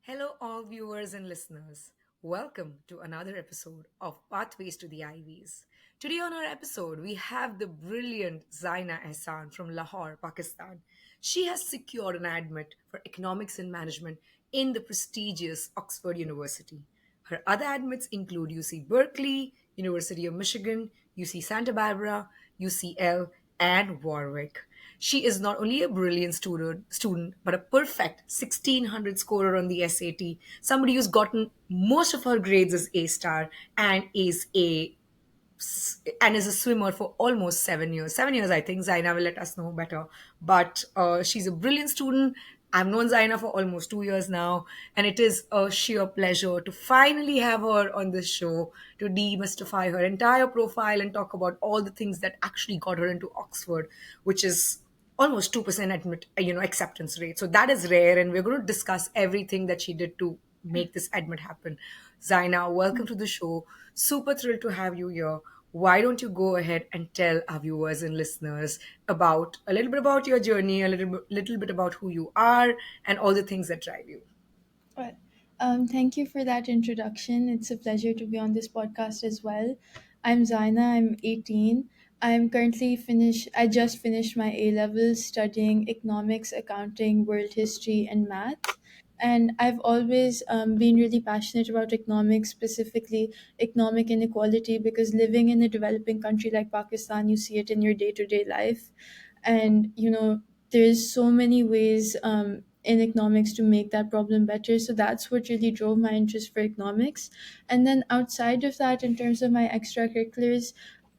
Hello, all viewers and listeners. Welcome to another episode of Pathways to the Ivies. Today, on our episode, we have the brilliant Zayna Ehsan from Lahore, Pakistan. She has secured an admit for economics and management in the prestigious Oxford University. Her other admits include UC Berkeley, University of Michigan, UC Santa Barbara, UCL, and Warwick. She is not only a brilliant student but a perfect 1600 scorer on the SAT, somebody who's gotten most of her grades as A star and is a swimmer for almost 7 years. 7 years, I think. Zaina will let us know better. But she's a brilliant student. I've known Zaina for almost 2 years now, and it is a sheer pleasure to finally have her on this show to demystify her entire profile and talk about all the things that actually got her into Oxford, which is almost 2% acceptance rate. So that is rare, and we're going to discuss everything that she did to make this admit happen. Zaina, welcome to the show. Super thrilled to have you here. Why don't you go ahead and tell our viewers and listeners about a little bit about your journey, little bit about who you are, and all the things that drive you. Well, thank you for that introduction. It's a pleasure to be on this podcast as well. I'm Zaina. I'm 18. I just finished my A levels studying economics, accounting, world history, and math. And I've always been really passionate about economics, specifically economic inequality, because living in a developing country like Pakistan, you see it in your day to day life. And, there's so many ways in economics to make that problem better. So that's what really drove my interest for economics. And then outside of that, in terms of my extracurriculars,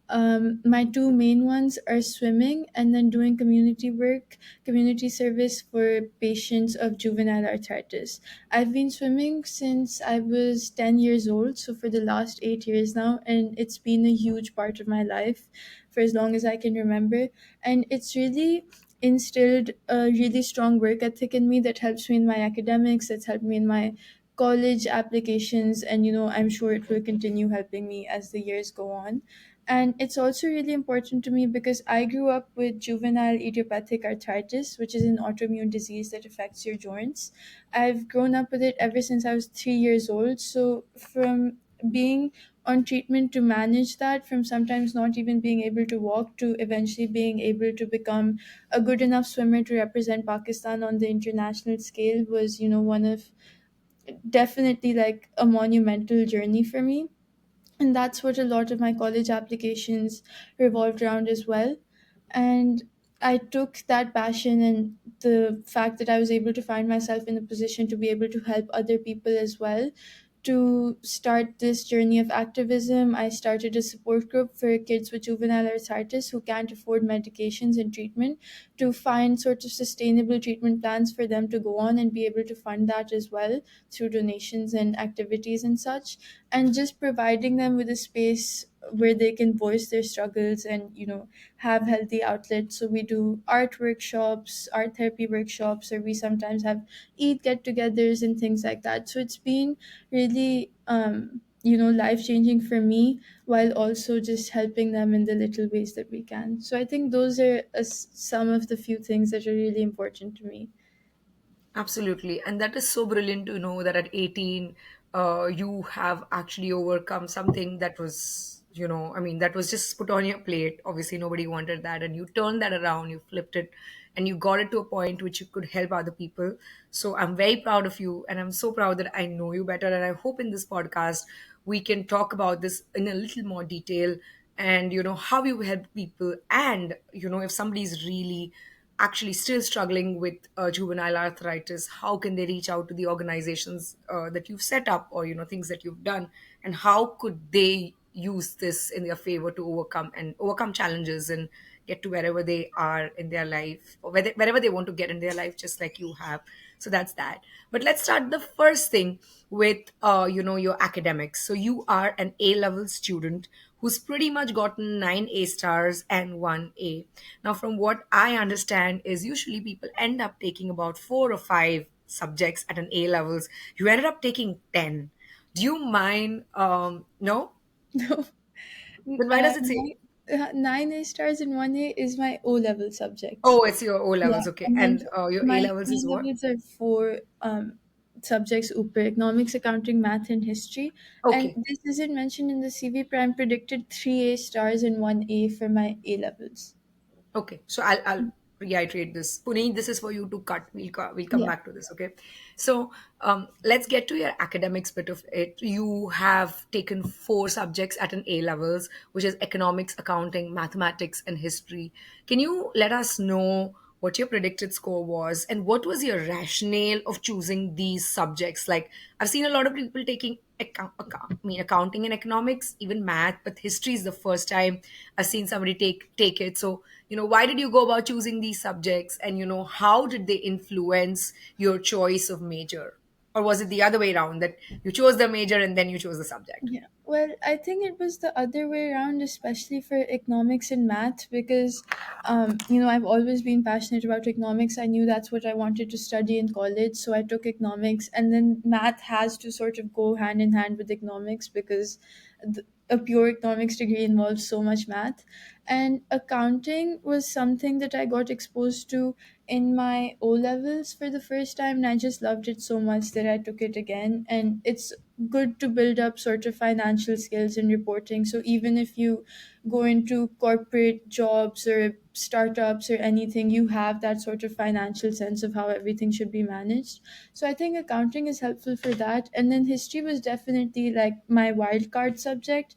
my two main ones are swimming and then doing community work, community service for patients of juvenile arthritis. I've been swimming since I was 10 years old, so for the last 8 years now, and it's been a huge part of my life for as long as I can remember. And it's really instilled a really strong work ethic in me that helps me in my academics, that's helped me in my college applications, and I'm sure it will continue helping me as the years go on. And it's also really important to me because I grew up with juvenile idiopathic arthritis, which is an autoimmune disease that affects your joints. I've grown up with it ever since I was 3 years old. So, from being on treatment to manage that, from sometimes not even being able to walk to eventually being able to become a good enough swimmer to represent Pakistan on the international scale, was, one of definitely like a monumental journey for me. And that's what a lot of my college applications revolved around as well. And I took that passion and the fact that I was able to find myself in a position to be able to help other people as well to start this journey of activism. I started a support group for kids with juvenile arthritis who can't afford medications and treatment, to find sort of sustainable treatment plans for them to go on and be able to fund that as well through donations and activities and such, and just providing them with a space where they can voice their struggles and have healthy outlets. So we do art workshops, art therapy workshops, or we sometimes have eat get-togethers and things like that. So it's been really life changing for me, while also just helping them in the little ways that we can. So I think those are some of the few things that are really important to me. Absolutely. And that is so brilliant to know that at 18, you have actually overcome something that was, that was just put on your plate. Obviously, nobody wanted that. And you turned that around, you flipped it, and you got it to a point which you could help other people. So I'm very proud of you. And I'm so proud that I know you better. And I hope in this podcast, we can talk about this in a little more detail and, how you help people. And, if somebody's really actually still struggling with juvenile arthritis, how can they reach out to the organizations that you've set up, or things that you've done, and how could they use this in their favor to overcome challenges and get to wherever they are in their life, or wherever they want to get in their life, just like you have. So that's that. But let's start the first thing with your academics. So you are an A level student who's pretty much gotten 9 A stars and 1 A. Now, from what I understand, is usually people end up taking about 4 or 5 subjects at an A levels. You ended up taking 10. Do you mind? No? No, Then why does it say? nine A stars and one A is my O level subjects. Oh, it's your O Yeah, levels. Okay. and then And your A my levels A is what? levels are four. subjects upper economics, accounting, math, and history. And Okay. this isn't mentioned in the CV, but I'm predicted 3 A stars and 1 A for my A levels. Okay, so I'll reiterate this. Puneet, this is for you to cut. We'll come Yeah. back to this. Okay, so let's get to your academics bit of it. You have taken four subjects at an A levels, which is economics, accounting, mathematics, and history. Can you let us know what your predicted score was and what was your rationale of choosing these subjects? Like I've seen a lot of people taking accounting and economics, even math, but history is the first time I've seen somebody take it. So, why did you go about choosing these subjects, and how did they influence your choice of major? Or was it the other way around, that you chose the major and then you chose the subject? Yeah, well, I think it was the other way around, especially for economics and math, because, I've always been passionate about economics. I knew that's what I wanted to study in college, so I took economics, and then math has to sort of go hand in hand with economics because a pure economics degree involves so much math. And accounting was something that I got exposed to in my O levels for the first time, and I just loved it so much that I took it again. And it's good to build up sort of financial skills in reporting. So even if you go into corporate jobs or startups or anything, you have that sort of financial sense of how everything should be managed. So I think accounting is helpful for that. And then history was definitely like my wild card subject.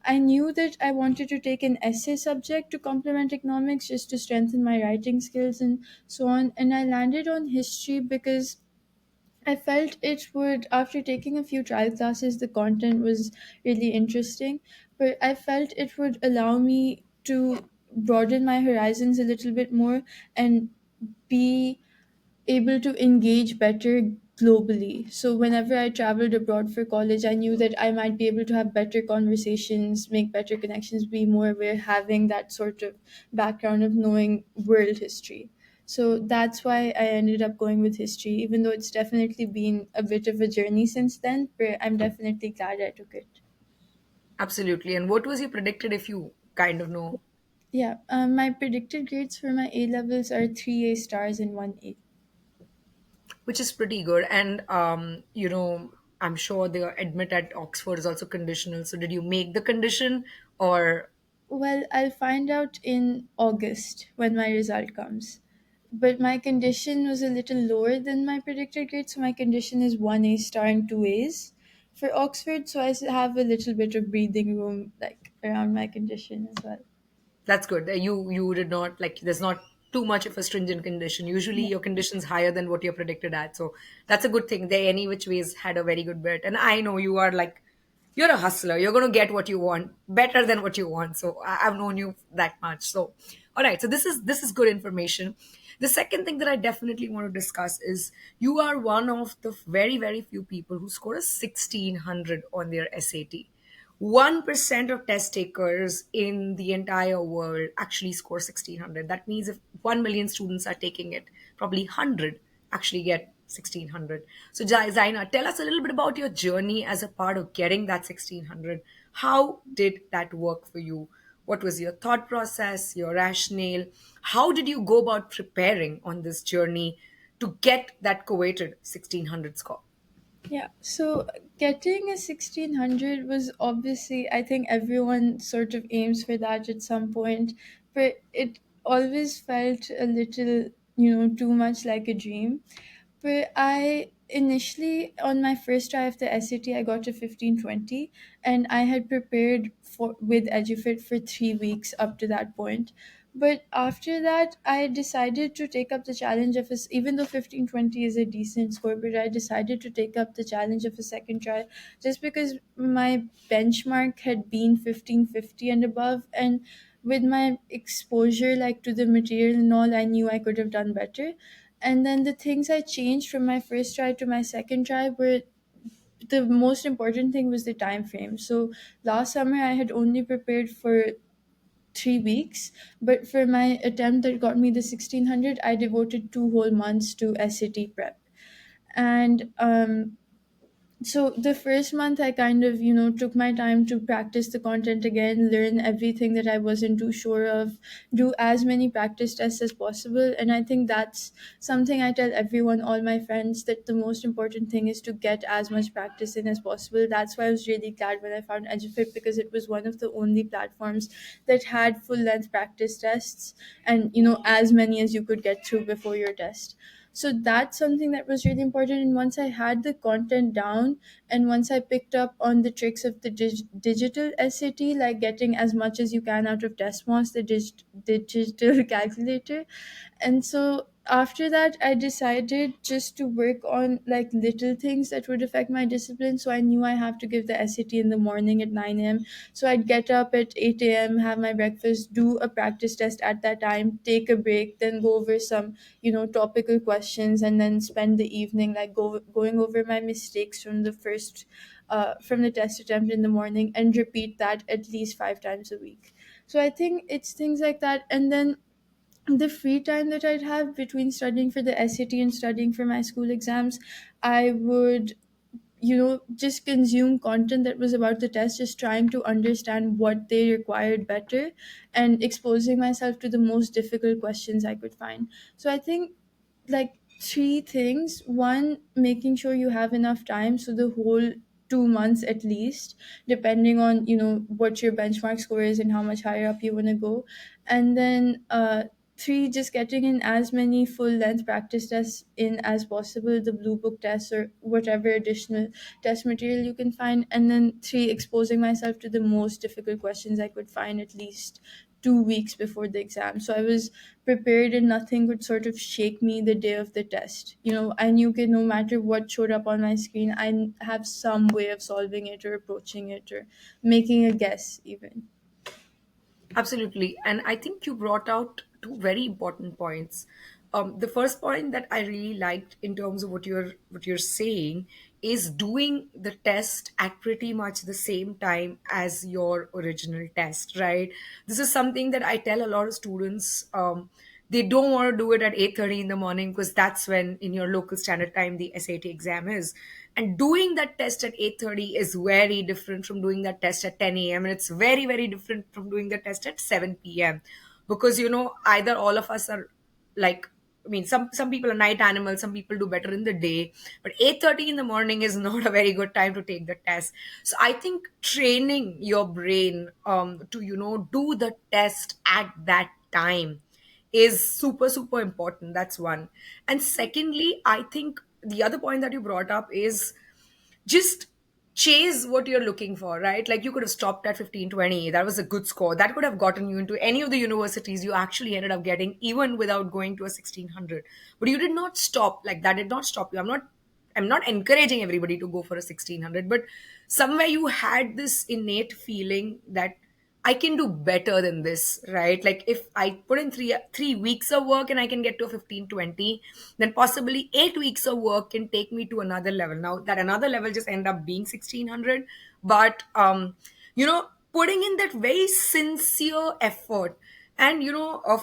I knew that I wanted to take an essay subject to complement economics just to strengthen my writing skills and so on. And I landed on history because I felt it would, after taking a few trial classes, the content was really interesting, but I felt it would allow me to broaden my horizons a little bit more and be able to engage better globally. So whenever I traveled abroad for college, I knew that I might be able to have better conversations, make better connections, be more aware, having that sort of background of knowing world history. So that's why I ended up going with history, even though it's definitely been a bit of a journey since then, but I'm definitely glad I took it. Absolutely. And what was you predicted, if you kind of know? Yeah, my predicted grades for my A levels are 3 A stars and 1 A. Which is pretty good. And I'm sure the admit at Oxford is also conditional. So did you make the condition, or Well, I'll find out in August when my result comes. But my condition was a little lower than my predicted grade, so my condition is 1 A star and 2 A's for Oxford. So have a little bit of breathing room like around my condition as well. that's good? You did not, like, there's not too much of a stringent condition. Usually Yeah. your condition's higher than what you're predicted at. So that's a good thing. They any which ways had a very good bit. And I know you are like, you're a hustler. You're going to get what you want better than what you want. So I've known you that much. So all right. So this is good information. The second thing that I definitely want to discuss is you are one of the very, very few people who score a 1600 on their SAT. 1% of test takers in the entire world actually score 1600. That means if 1 million students are taking it, probably 100 actually get 1600. So, Zaina, tell us a little bit about your journey as a part of getting that 1600. How did that work for you? What was your thought process, your rationale? How did you go about preparing on this journey to get that coveted 1600 score? Yeah, so getting a 1600 was obviously, I think everyone sort of aims for that at some point, but it always felt a little, too much like a dream. But I initially, on my first try of the SAT, I got a 1520, and I had prepared for with EduFit for 3 weeks up to that point. But after that, I decided to take up the challenge of even though 1520 is a decent score, but I decided to take up the challenge of a second try just because my benchmark had been 1550 and above. And with my exposure like to the material and all, I knew I could have done better. And then the things I changed from my first try to my second try were, the most important thing was the time frame. So last summer I had only prepared for 3 weeks, but for my attempt that got me the 1600, I devoted 2 whole months to SAT prep. And So the first month I kind of, took my time to practice the content again, learn everything that I wasn't too sure of, do as many practice tests as possible. And I think that's something I tell everyone, all my friends, that the most important thing is to get as much practice in as possible. That's why I was really glad when I found EduFit, because it was one of the only platforms that had full length practice tests, and as many as you could get through before your test. So that's something that was really important. And once I had the content down, and once I picked up on the tricks of the digital SAT, like getting as much as you can out of Desmos, the digital calculator. And so after that, I decided just to work on like little things that would affect my discipline. So I knew I have to give the SAT in the morning at 9 a.m. So I'd get up at 8 a.m., have my breakfast, do a practice test at that time, take a break, then go over some, topical questions, and then spend the evening like going over my mistakes from the first from the test attempt in the morning, and repeat that at least 5 times a week. So I think it's things like that. And then the free time that I'd have between studying for the SAT and studying for my school exams, I would, just consume content that was about the test, just trying to understand what they required better, and exposing myself to the most difficult questions I could find. So I think like three things: one, making sure you have enough time, so the whole 2 months at least, depending on what your benchmark score is and how much higher up you want to go. And then three, just getting in as many full length practice tests in as possible, the blue book tests or whatever additional test material you can find. And then three, exposing myself to the most difficult questions I could find at least 2 weeks before the exam, so I was prepared and nothing could sort of shake me the day of the test. I knew that no matter what showed up on my screen, I have some way of solving it or approaching it or making a guess even. Absolutely. And I think you brought out two very important points. The first point that I really liked in terms of what you're saying is doing the test at pretty much the same time as your original test, right? This is something that I tell a lot of students. They don't want to do it at 8:30 in the morning because that's when in your local standard time the SAT exam is. And doing that test at 8:30 is very different from doing that test at 10 a.m. and it's very very different from doing the test at 7 p.m. because either all of us are like, I mean, some people are night animals, some people do better in the day, but 8:30 in the morning is not a very good time to take the test. So I think training your brain to do the test at that time is super super important. That's one. And secondly, I think the other point that you brought up is just chase what you're looking for, right? Like you could have stopped at 1520. That was a good score. That could have gotten you into any of the universities you actually ended up getting, even without going to a 1600. But you did not stop. Like that did not stop you. I'm not encouraging everybody to go for a 1600, but somewhere you had this innate feeling that I can do better than this, right? Like if I put in three weeks of work and I can get to a 1520, then possibly 8 weeks of work can take me to another level. Now that another level just end up being 1600, but putting in that very sincere effort. And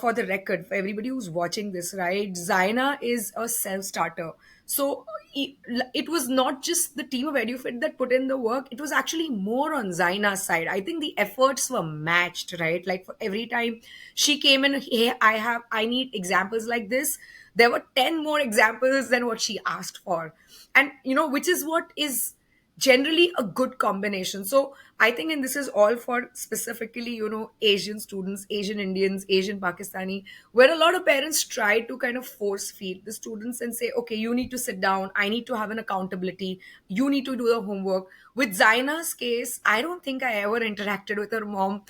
for the record, for everybody who's watching this, right, Zayna is a self-starter. So it was not just the team of EduFit that put in the work. It was actually more on Zaina's side. I think the efforts were matched, right? Like for every time she came in, hey, I need examples like this. There were 10 more examples than what she asked for. And, which is what is generally a good combination. So I think, and this is all for specifically Asian students, Asian Indians, Asian Pakistani, where a lot of parents try to kind of force feed the students and say, okay, you need to sit down, I need to have an accountability, you need to do the homework. With Zaina's case, I don't think I ever interacted with her mom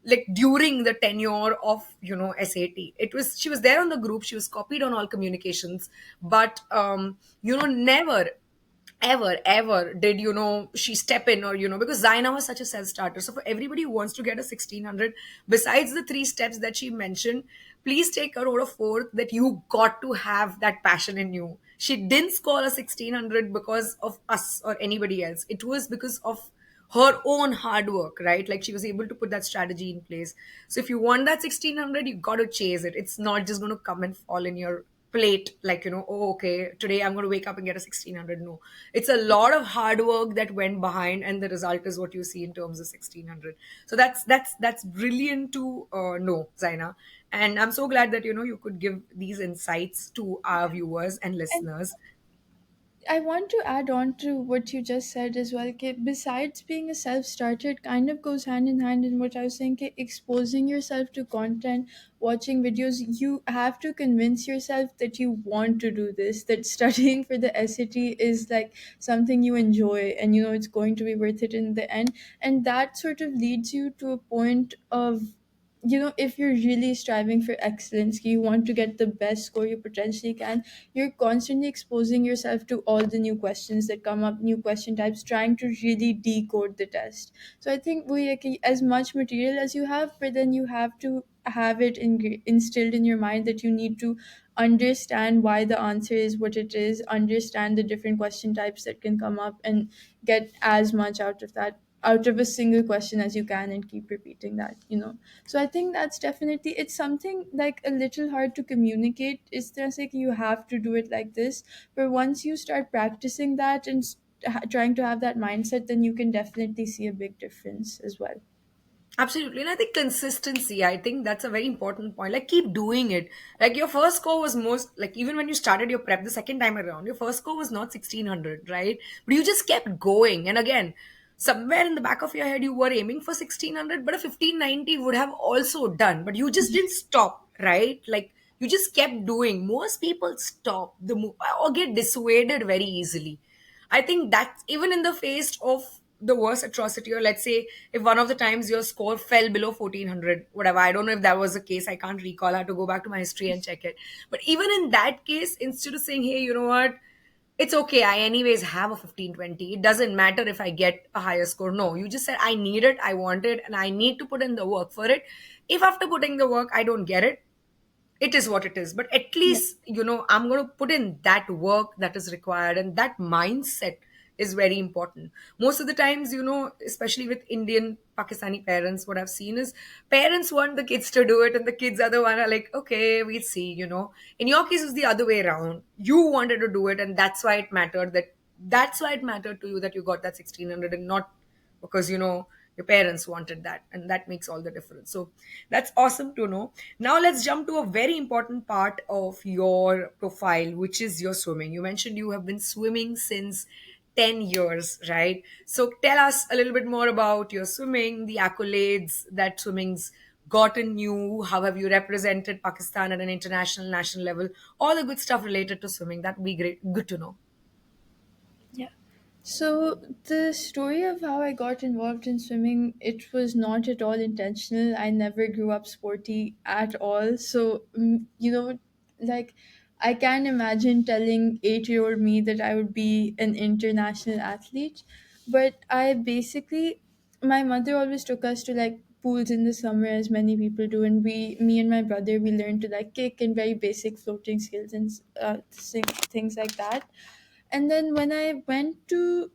like during the tenure of SAT. It was, she was there on the group, she was copied on all communications, but never ever did she step in, or because Zaina was such a self-starter. So for everybody who wants to get a 1600, besides the three steps that she mentioned, please take her out of fourth that you got to have that passion in you. She didn't score a 1600 because of us or anybody else. It was because of her own hard work, right? Like she was able to put that strategy in place. So if you want that 1600, you got to chase it. It's not just going to come and fall in your plate, like, oh, okay, today I'm going to wake up and get a 1600. No, it's a lot of hard work that went behind, and the result is what you see in terms of 1600. So that's brilliant to know, Zaina. And I'm so glad that you could give these insights to our viewers and And listeners. I want to add on to what you just said as well. Ke, besides being a self starter, it kind of goes hand in hand in what I was saying. Ke, exposing yourself to content, watching videos, you have to convince yourself that you want to do this, that studying for the SAT is like something you enjoy and it's going to be worth it in the end. And that sort of leads you to a point of if you're really striving for excellence, you want to get the best score you potentially can, you're constantly exposing yourself to all the new questions that come up, new question types, trying to really decode the test. So I think we like, as much material as you have, but then you have to have it instilled in your mind that you need to understand why the answer is what it is, understand the different question types that can come up, and get as much out of a single question as you can, and keep repeating that. So I think that's definitely, it's something like a little hard to communicate. It's just like you have to do it like this, but once you start practicing that and trying to have that mindset, then you can definitely see a big difference as well. Absolutely. And I think consistency, I think that's a very important point. Like, keep doing it. Like, your first score was most, like, even when you started your prep the second time around, your first score was not 1600, right? But you just kept going. And again, somewhere in the back of your head, you were aiming for 1600, but a 1590 would have also done. But you just didn't stop, right? Like, you just kept doing. Most people stop or get dissuaded very easily. I think that even in the face of the worst atrocity, or let's say if one of the times your score fell below 1400, whatever, I don't know if that was the case, I can't recall, I have to go back to my history and check it. But even in that case, instead of saying, hey, you know what, it's okay, I anyways have a 1520, it doesn't matter if I get a higher score. No, you just said, I need it, I want it, and I need to put in the work for it. If after putting the work I don't get it, it is what it is, but at Yeah. least I'm going to put in that work that is required, and that mindset is very important. Most of the times, especially with Indian Pakistani parents, what I've seen is parents want the kids to do it, and the kids are the one are like, okay, we see. In your case, it's the other way around. You wanted to do it, and that's why it mattered to you that you got that 1600, and not because your parents wanted that, and that makes all the difference. So that's awesome to know. Now let's jump to a very important part of your profile, which is your swimming. You mentioned you have been swimming since 10 years, right? So tell us a little bit more about your swimming, the accolades that swimming's gotten you, how have you represented Pakistan at an international, national level, all the good stuff related to swimming. That would be great, good to know. Yeah. So the story of how I got involved in swimming, it was not at all intentional. I never grew up sporty at all. So like I can't imagine telling 8-year-old me that I would be an international athlete. But I basically, my mother always took us to like pools in the summer, as many people do, and me and my brother, we learned to like kick and very basic floating skills and things like that. And then when I went to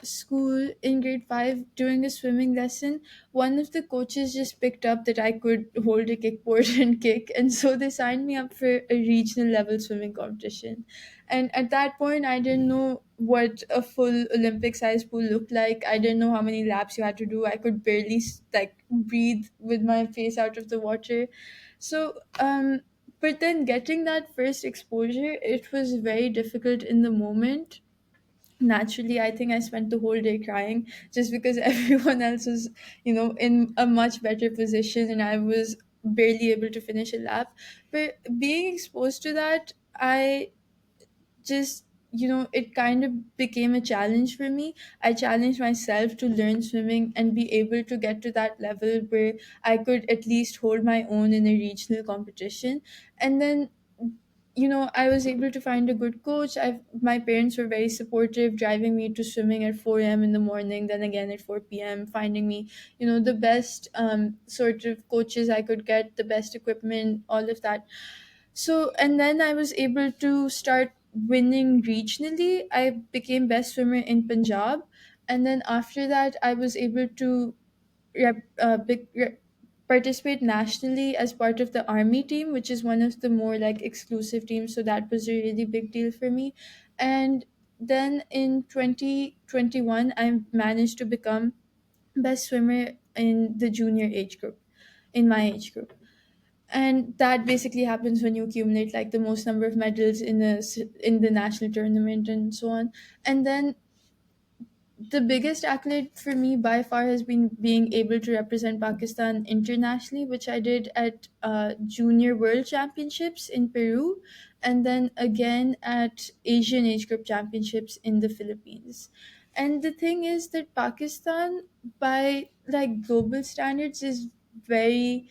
school in grade 5 during a swimming lesson, one of the coaches just picked up that I could hold a kickboard and kick. And so they signed me up for a regional level swimming competition. And at that point, I didn't know what a full Olympic sized pool looked like. I didn't know how many laps you had to do. I could barely like breathe with my face out of the water. So, but then getting that first exposure, it was very difficult in the moment. Naturally, I think I spent the whole day crying just because everyone else was, in a much better position and I was barely able to finish a lap. But being exposed to that, I just, it kind of became a challenge for me. I challenged myself to learn swimming and be able to get to that level where I could at least hold my own in a regional competition. And then I was able to find a good coach. My parents were very supportive, driving me to swimming at 4 a.m. in the morning, then again at 4 p.m., finding me, the best sort of coaches I could get, the best equipment, all of that. So, and then I was able to start winning regionally. I became best swimmer in Punjab. And then after that, I was able to rep, uh, bec- rep, participate nationally as part of the army team, which is one of the more like exclusive teams. So that was a really big deal for me. And then in 2021, I managed to become best swimmer in the junior age group, in my age group. And that basically happens when you accumulate like the most number of medals in the national tournament and so on. And then the biggest accolade for me by far has been being able to represent Pakistan internationally, which I did at Junior World Championships in Peru, and then again at Asian Age Group Championships in the Philippines. And the thing is that Pakistan, by like global standards, is very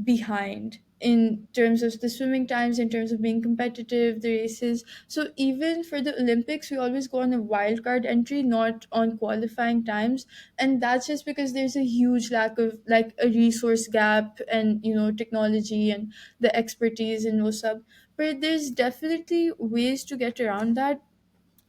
behind in terms of the swimming times, in terms of being competitive, the races. So even for the Olympics, we always go on a wild card entry, not on qualifying times. And that's just because there's a huge lack of like a resource gap and, you know, technology and the expertise in WhatsApp. But there's definitely ways to get around that.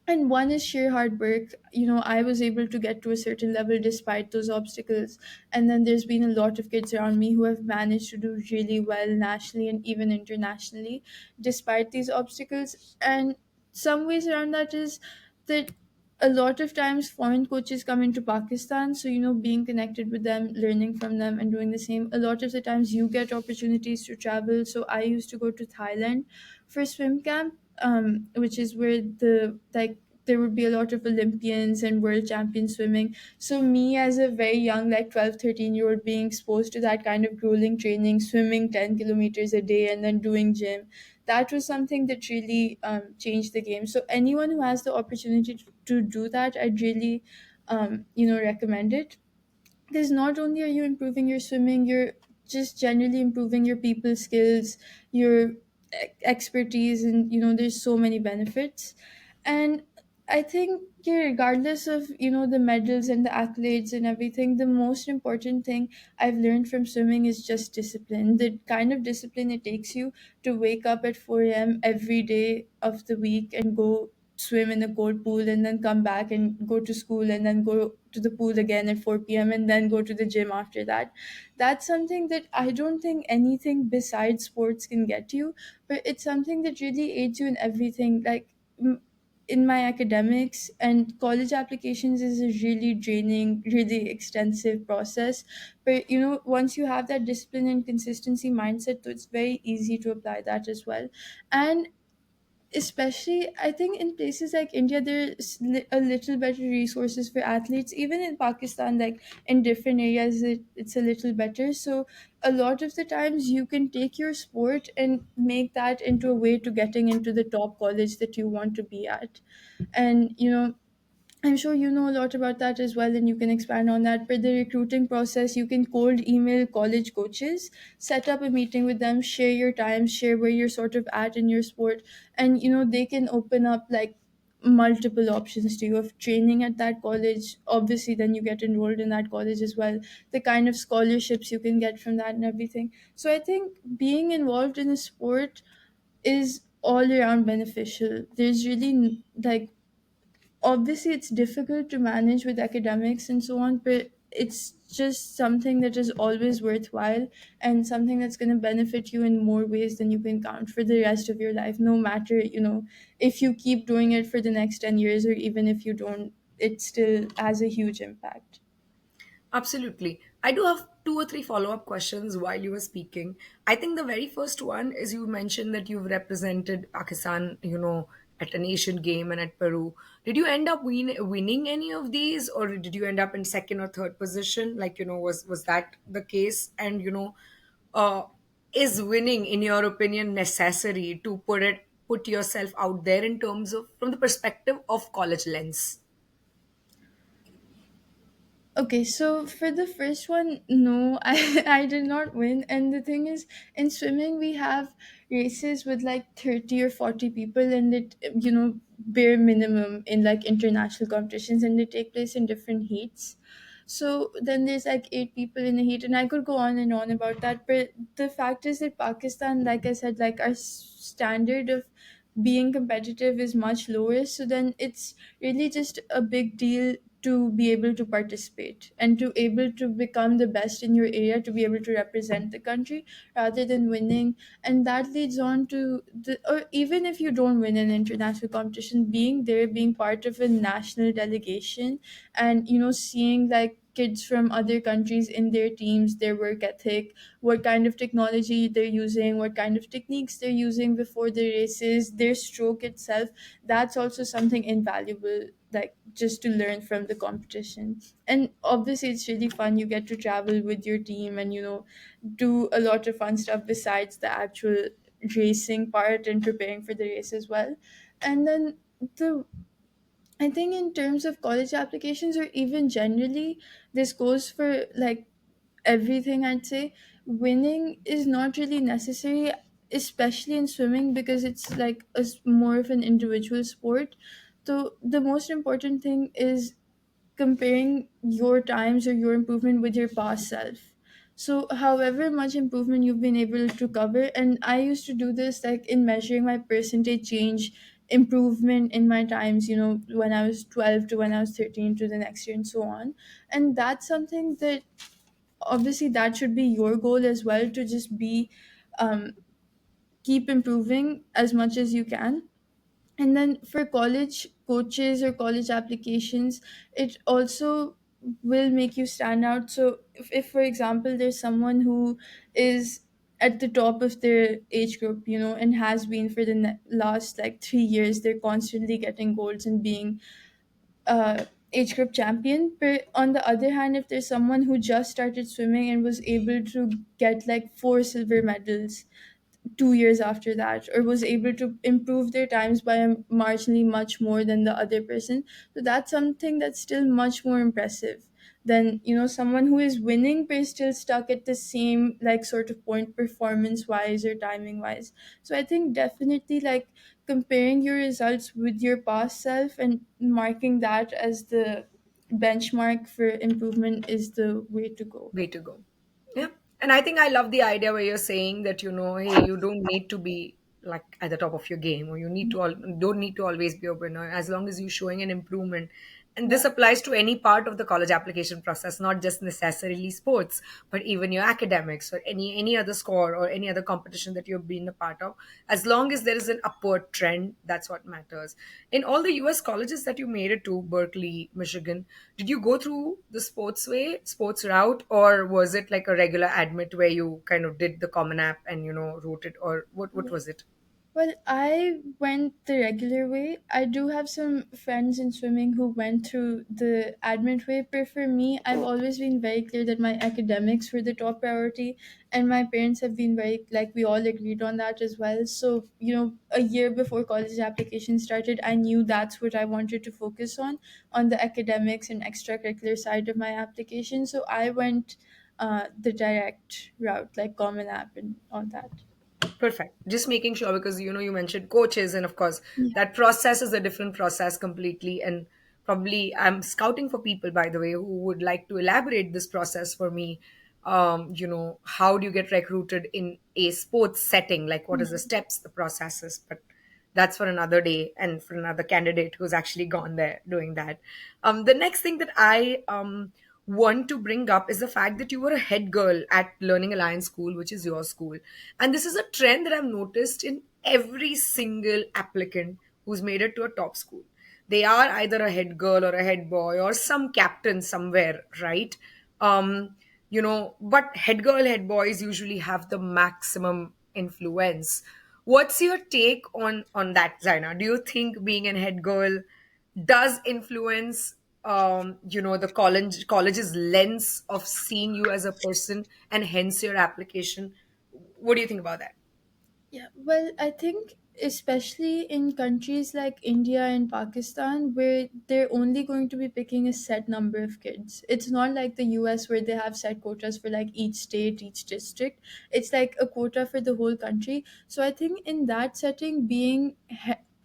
And one is sheer hard work. You know, I was able to get to a certain level despite those obstacles. And then there's been a lot of kids around me who have managed to do really well nationally and even internationally despite these obstacles. And some ways around that is that a lot of times foreign coaches come into Pakistan. So, you know, being connected with them, learning from them, and doing the same. A lot of the times you get opportunities to travel. So, I used to go to Thailand for swim camp, which is where the like there would be a lot of Olympians and world champions swimming. So me as a very young, like 12, 13 year old, being exposed to that kind of grueling training, swimming 10 kilometers a day and then doing gym, that was something that really changed the game. So anyone who has the opportunity to do that, I'd really, you know, recommend it, because not only are you improving your swimming, you're just generally improving your people skills, your expertise, and, you know, there's so many benefits. And I think, yeah, regardless of, you know, the medals and the accolades and everything, the most important thing I've learned from swimming is just discipline, the kind of discipline it takes you to wake up at 4 a.m. every day of the week and go swim in a cold pool and then come back and go to school and then go to the pool again at 4 p.m. and then go to the gym after that. That's something that I don't think anything besides sports can get you, but it's something that really aids you in everything. Like, in my academics and college applications is a really draining, really extensive process. But, you know, once you have that discipline and consistency mindset, so it's very easy to apply that as well. And especially I think in places like India, there's a little better resources for athletes. Even in Pakistan, like in different areas, it's a little better. So a lot of the times you can take your sport and make that into a way to getting into the top college that you want to be at. And, you know, I'm sure you know a lot about that as well, and you can expand on that. But the recruiting process, you can cold email college coaches, set up a meeting with them, share your time, share where you're sort of at in your sport, and, you know, they can open up like multiple options to you of training at that college. Obviously, then you get enrolled in that college as well. The kind of scholarships you can get from that and everything. So I think being involved in a sport is all around beneficial. There's really like, obviously it's difficult to manage with academics and so on, but it's just something that is always worthwhile and something that's going to benefit you in more ways than you can count for the rest of your life, no matter, you know, if you keep doing it for the next 10 years or even if you don't, it still has a huge impact. Absolutely. I do have two or three follow up questions while you were speaking. I think the very first one is you mentioned that you've represented Pakistan, at an Asian game and at Peru. Did you end up winning any of these, or did you end up in second or third position? Like, was that the case? And, uh, is winning, in your opinion, necessary to put yourself out there in terms of from the perspective of college lens? Okay, so for the first one, no, I did not win. And the thing is, in swimming, we have races with like 30 or 40 people, and it, you know, bare minimum in like international competitions, and they take place in different heats. So then there's like 8 people in a heat, and I could go on and on about that. But the fact is that Pakistan, like I said, like our standard of being competitive is much lower. So then it's really just a big deal to be able to participate and to able to become the best in your area, to be able to represent the country rather than winning. And that leads on to the, or even if you don't win an international competition, being there, being part of a national delegation, and seeing like kids from other countries in their teams, their work ethic, what kind of technology they're using, what kind of techniques they're using before the races, their stroke itself, that's also something invaluable, like just to learn from the competition. And obviously it's really fun, you get to travel with your team and do a lot of fun stuff besides the actual racing part and preparing for the race as well. And then the I think in terms of college applications, or even generally, this goes for like everything, I'd say winning is not really necessary, especially in swimming, because it's like more of an individual sport. So the most important thing is comparing your times or your improvement with your past self. So, however much improvement you've been able to cover, and I used to do this like in measuring my percentage change improvement in my times, when I was 12 to when I was 13 to the next year and so on. And that's something that obviously that should be your goal as well, to just be um, keep improving as much as you can. And then for college coaches or college applications, it also will make you stand out. So if for example there's someone who is at the top of their age group, and has been for the last like 3 years, they're constantly getting golds and being age group champion. But on the other hand, if there's someone who just started swimming and was able to get like 4 silver medals 2 years after that, or was able to improve their times by marginally much more than the other person, so that's something that's still much more impressive than someone who is winning but is still stuck at the same like sort of point performance wise or timing wise. So I think definitely like comparing your results with your past self and marking that as the benchmark for improvement is the way to go. Way to go. Yeah. And I think I love the idea where you're saying that, hey, you don't need to be like at the top of your game, or don't need to always be a winner, as long as you're showing an improvement. And Yeah. this applies to any part of the college application process, not just necessarily sports, but even your academics or any other score or any other competition that you've been a part of. As long as there is an upward trend, that's what matters. In all the US colleges that you made it to, Berkeley, Michigan, did you go through the sports route, or was it like a regular admit where you kind of did the common app and wrote it, or what was it? Well, I went the regular way. I do have some friends in swimming who went through the admin way, but for me, I've always been very clear that my academics were the top priority, and my parents have been very, like, we all agreed on that as well. So, a year before college application started, I knew that's what I wanted to focus on the academics and extracurricular side of my application. So I went the direct route, like Common App and all that. Perfect. Just making sure, because you mentioned coaches, and of course Yeah. that process is a different process completely. And probably I'm scouting for people, by the way, who would like to elaborate this process for me. How do you get recruited in a sports setting? Like, what is the steps, the processes? But that's for another day and for another candidate who's actually gone there doing that. The next thing that I want to bring up is the fact that you were a head girl at Learning Alliance School, which is your school. And this is a trend that I've noticed in every single applicant who's made it to a top school. They are either a head girl or a head boy or some captain somewhere, right? But head girl, head boys usually have the maximum influence. What's your take on that, Zaina? Do you think being a head girl does influence the college's lens of seeing you as a person, and hence your application? What do you think about that? Yeah, well, I think especially in countries like India and Pakistan, where they're only going to be picking a set number of kids. It's not like the US where they have set quotas for like each state, each district. It's like a quota for the whole country. So I think in that setting, being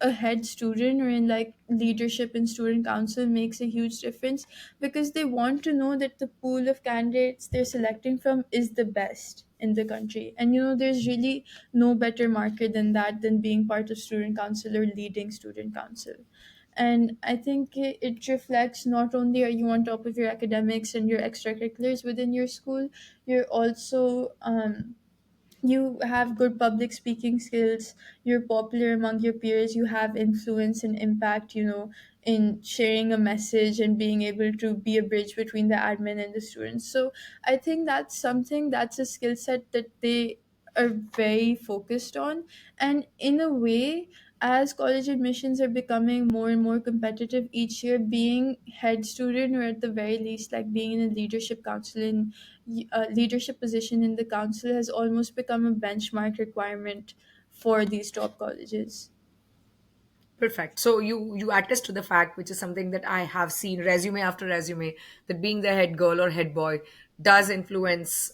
a head student or in like leadership in student council makes a huge difference, because they want to know that the pool of candidates they're selecting from is the best in the country. And there's really no better marker than that, than being part of student council or leading student council. And I think it reflects not only are you on top of your academics and your extracurriculars within your school, you're also you have good public speaking skills, you're popular among your peers, you have influence and impact, in sharing a message and being able to be a bridge between the admin and the students. So I think that's something, that's a skill set that they are very focused on. And in a way, as college admissions are becoming more and more competitive each year, being head student, or at the very least like being in a leadership council in leadership position in the council, has almost become a benchmark requirement for these top colleges. Perfect. So you attest to the fact, which is something that I have seen resume after resume, that being the head girl or head boy does influence,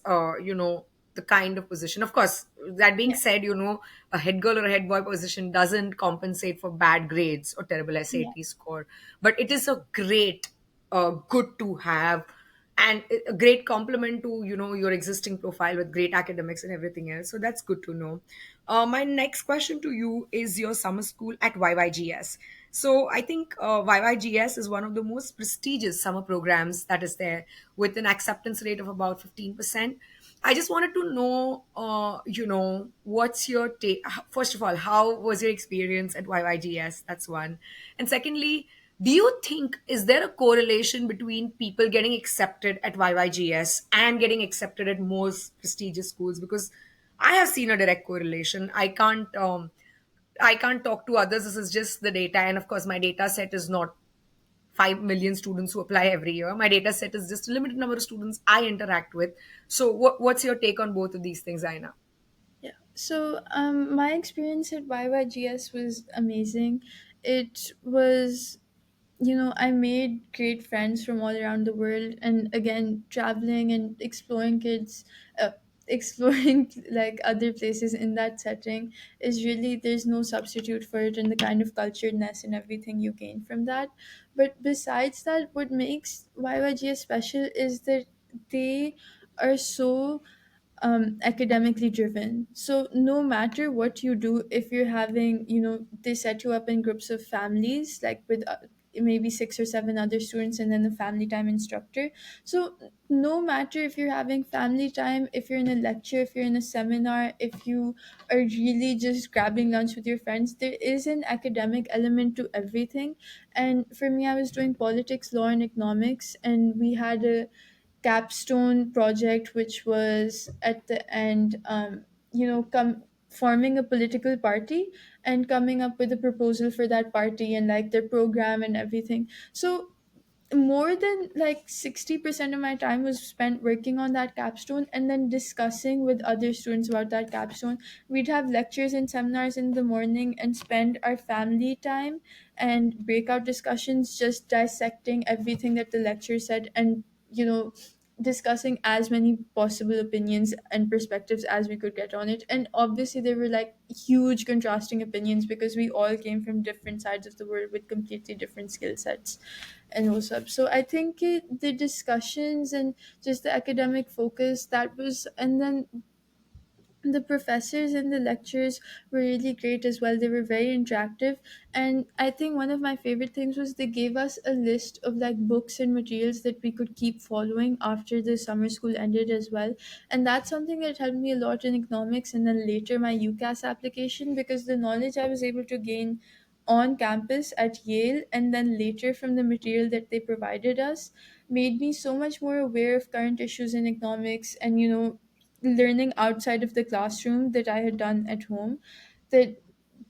the kind of position. Of course, that being Yeah, said, a head girl or a head boy position doesn't compensate for bad grades or terrible yeah. SAT score, but it is a great, good to have, and a great compliment to your existing profile with great academics and everything else. So that's good to know. My next question to you is your summer school at YYGS. So I think YYGS is one of the most prestigious summer programs that is there, with an acceptance rate of about 15%. I just wanted to know, what's your take? First of all, how was your experience at YYGS? That's one. And secondly, do you think, is there a correlation between people getting accepted at YYGS and getting accepted at most prestigious schools? Because I have seen a direct correlation. I can't talk to others. This is just the data, and of course, my data set is not 5 million students who apply every year. My data set is just a limited number of students I interact with. So, what's your take on both of these things, Aina? Yeah. So my experience at YYGS was amazing. It was, I made great friends from all around the world, and again, traveling and exploring exploring like other places in that setting is really, there's no substitute for it, and the kind of culturedness and everything you gain from that. But besides that, what makes YYGS special is that they are so academically driven. So no matter what you do, if you're having, they set you up in groups of families, like with maybe 6 or 7 other students, and then the family time instructor. So no matter if you're having family time, if you're in a lecture, if you're in a seminar, if you are really just grabbing lunch with your friends, there is an academic element to everything. And for me, I was doing politics, law, and economics, and we had a capstone project which was at the end, come forming a political party and coming up with a proposal for that party and like their program and everything. So more than like 60% of my time was spent working on that capstone and then discussing with other students about that capstone. We'd have lectures and seminars in the morning and spend our family time and breakout discussions just dissecting everything that the lecturer said, and discussing as many possible opinions and perspectives as we could get on it. And obviously there were like huge contrasting opinions because we all came from different sides of the world with completely different skill sets and what's up. So I think the discussions and just the academic focus, that was, and then the professors and the lectures were really great as well. They were very interactive. And I think one of my favorite things was they gave us a list of like books and materials that we could keep following after the summer school ended as well. And that's something that helped me a lot in economics and then later my UCAS application, because the knowledge I was able to gain on campus at Yale and then later from the material that they provided us made me so much more aware of current issues in economics, and learning outside of the classroom that I had done at home, that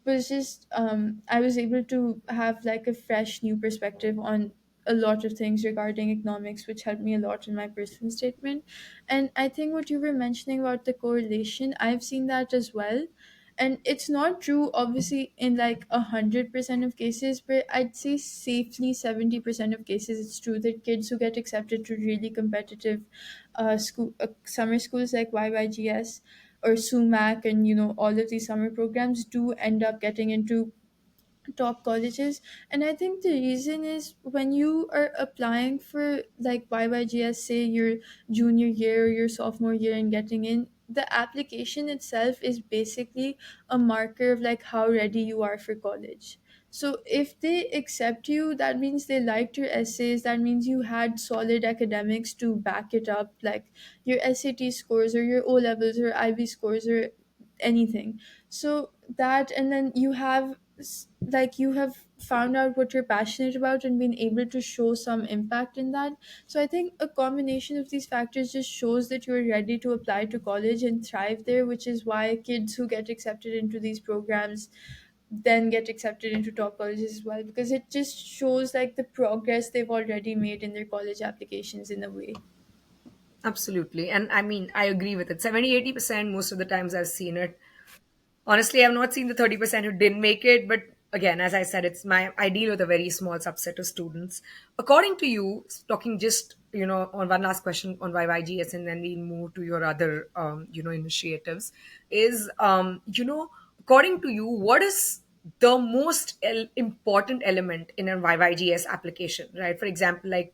was just I was able to have like a fresh new perspective on a lot of things regarding economics, which helped me a lot in my personal statement. And I think what you were mentioning about the correlation, I've seen that as well. And it's not true obviously in like 100% of cases, but I'd say safely 70% of cases it's true that kids who get accepted to really competitive summer schools like YYGS or SUMAC and all of these summer programs do end up getting into top colleges. And I think the reason is when you are applying for like YYGS, say your junior year or your sophomore year and getting in, the application itself is basically a marker of like how ready you are for college. So if they accept you, that means they liked your essays, that means you had solid academics to back it up, like your SAT scores or your O levels or IB scores or anything. So that, and then you have like you have found out what you're passionate about and been able to show some impact in that. So I think a combination of these factors just shows that you're ready to apply to college and thrive there, which is why kids who get accepted into these programs then get accepted into top colleges as well, because it just shows like the progress they've already made in their college applications in a way. Absolutely. And I mean, I agree with it. 70-80% most of the times I've seen it. Honestly, I've not seen the 30% who didn't make it, but again, as I said, it's my I deal with a very small subset of students. According to you, talking just on one last question on YYGS, and then we move to your other initiatives. Is according to you, what is the most important element in a YYGS application, right? For example, like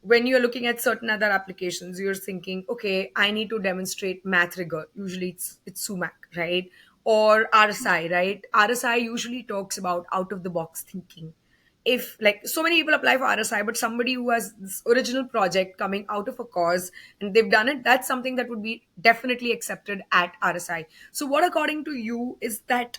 when you're looking at certain other applications, you're thinking, okay, I need to demonstrate math rigor. Usually it's sumac, right? Or RSI, right? RSI usually talks about out of the box thinking. If like so many people apply for RSI, but somebody who has this original project coming out of a cause and they've done it, that's something that would be definitely accepted at RSI. So what according to you is that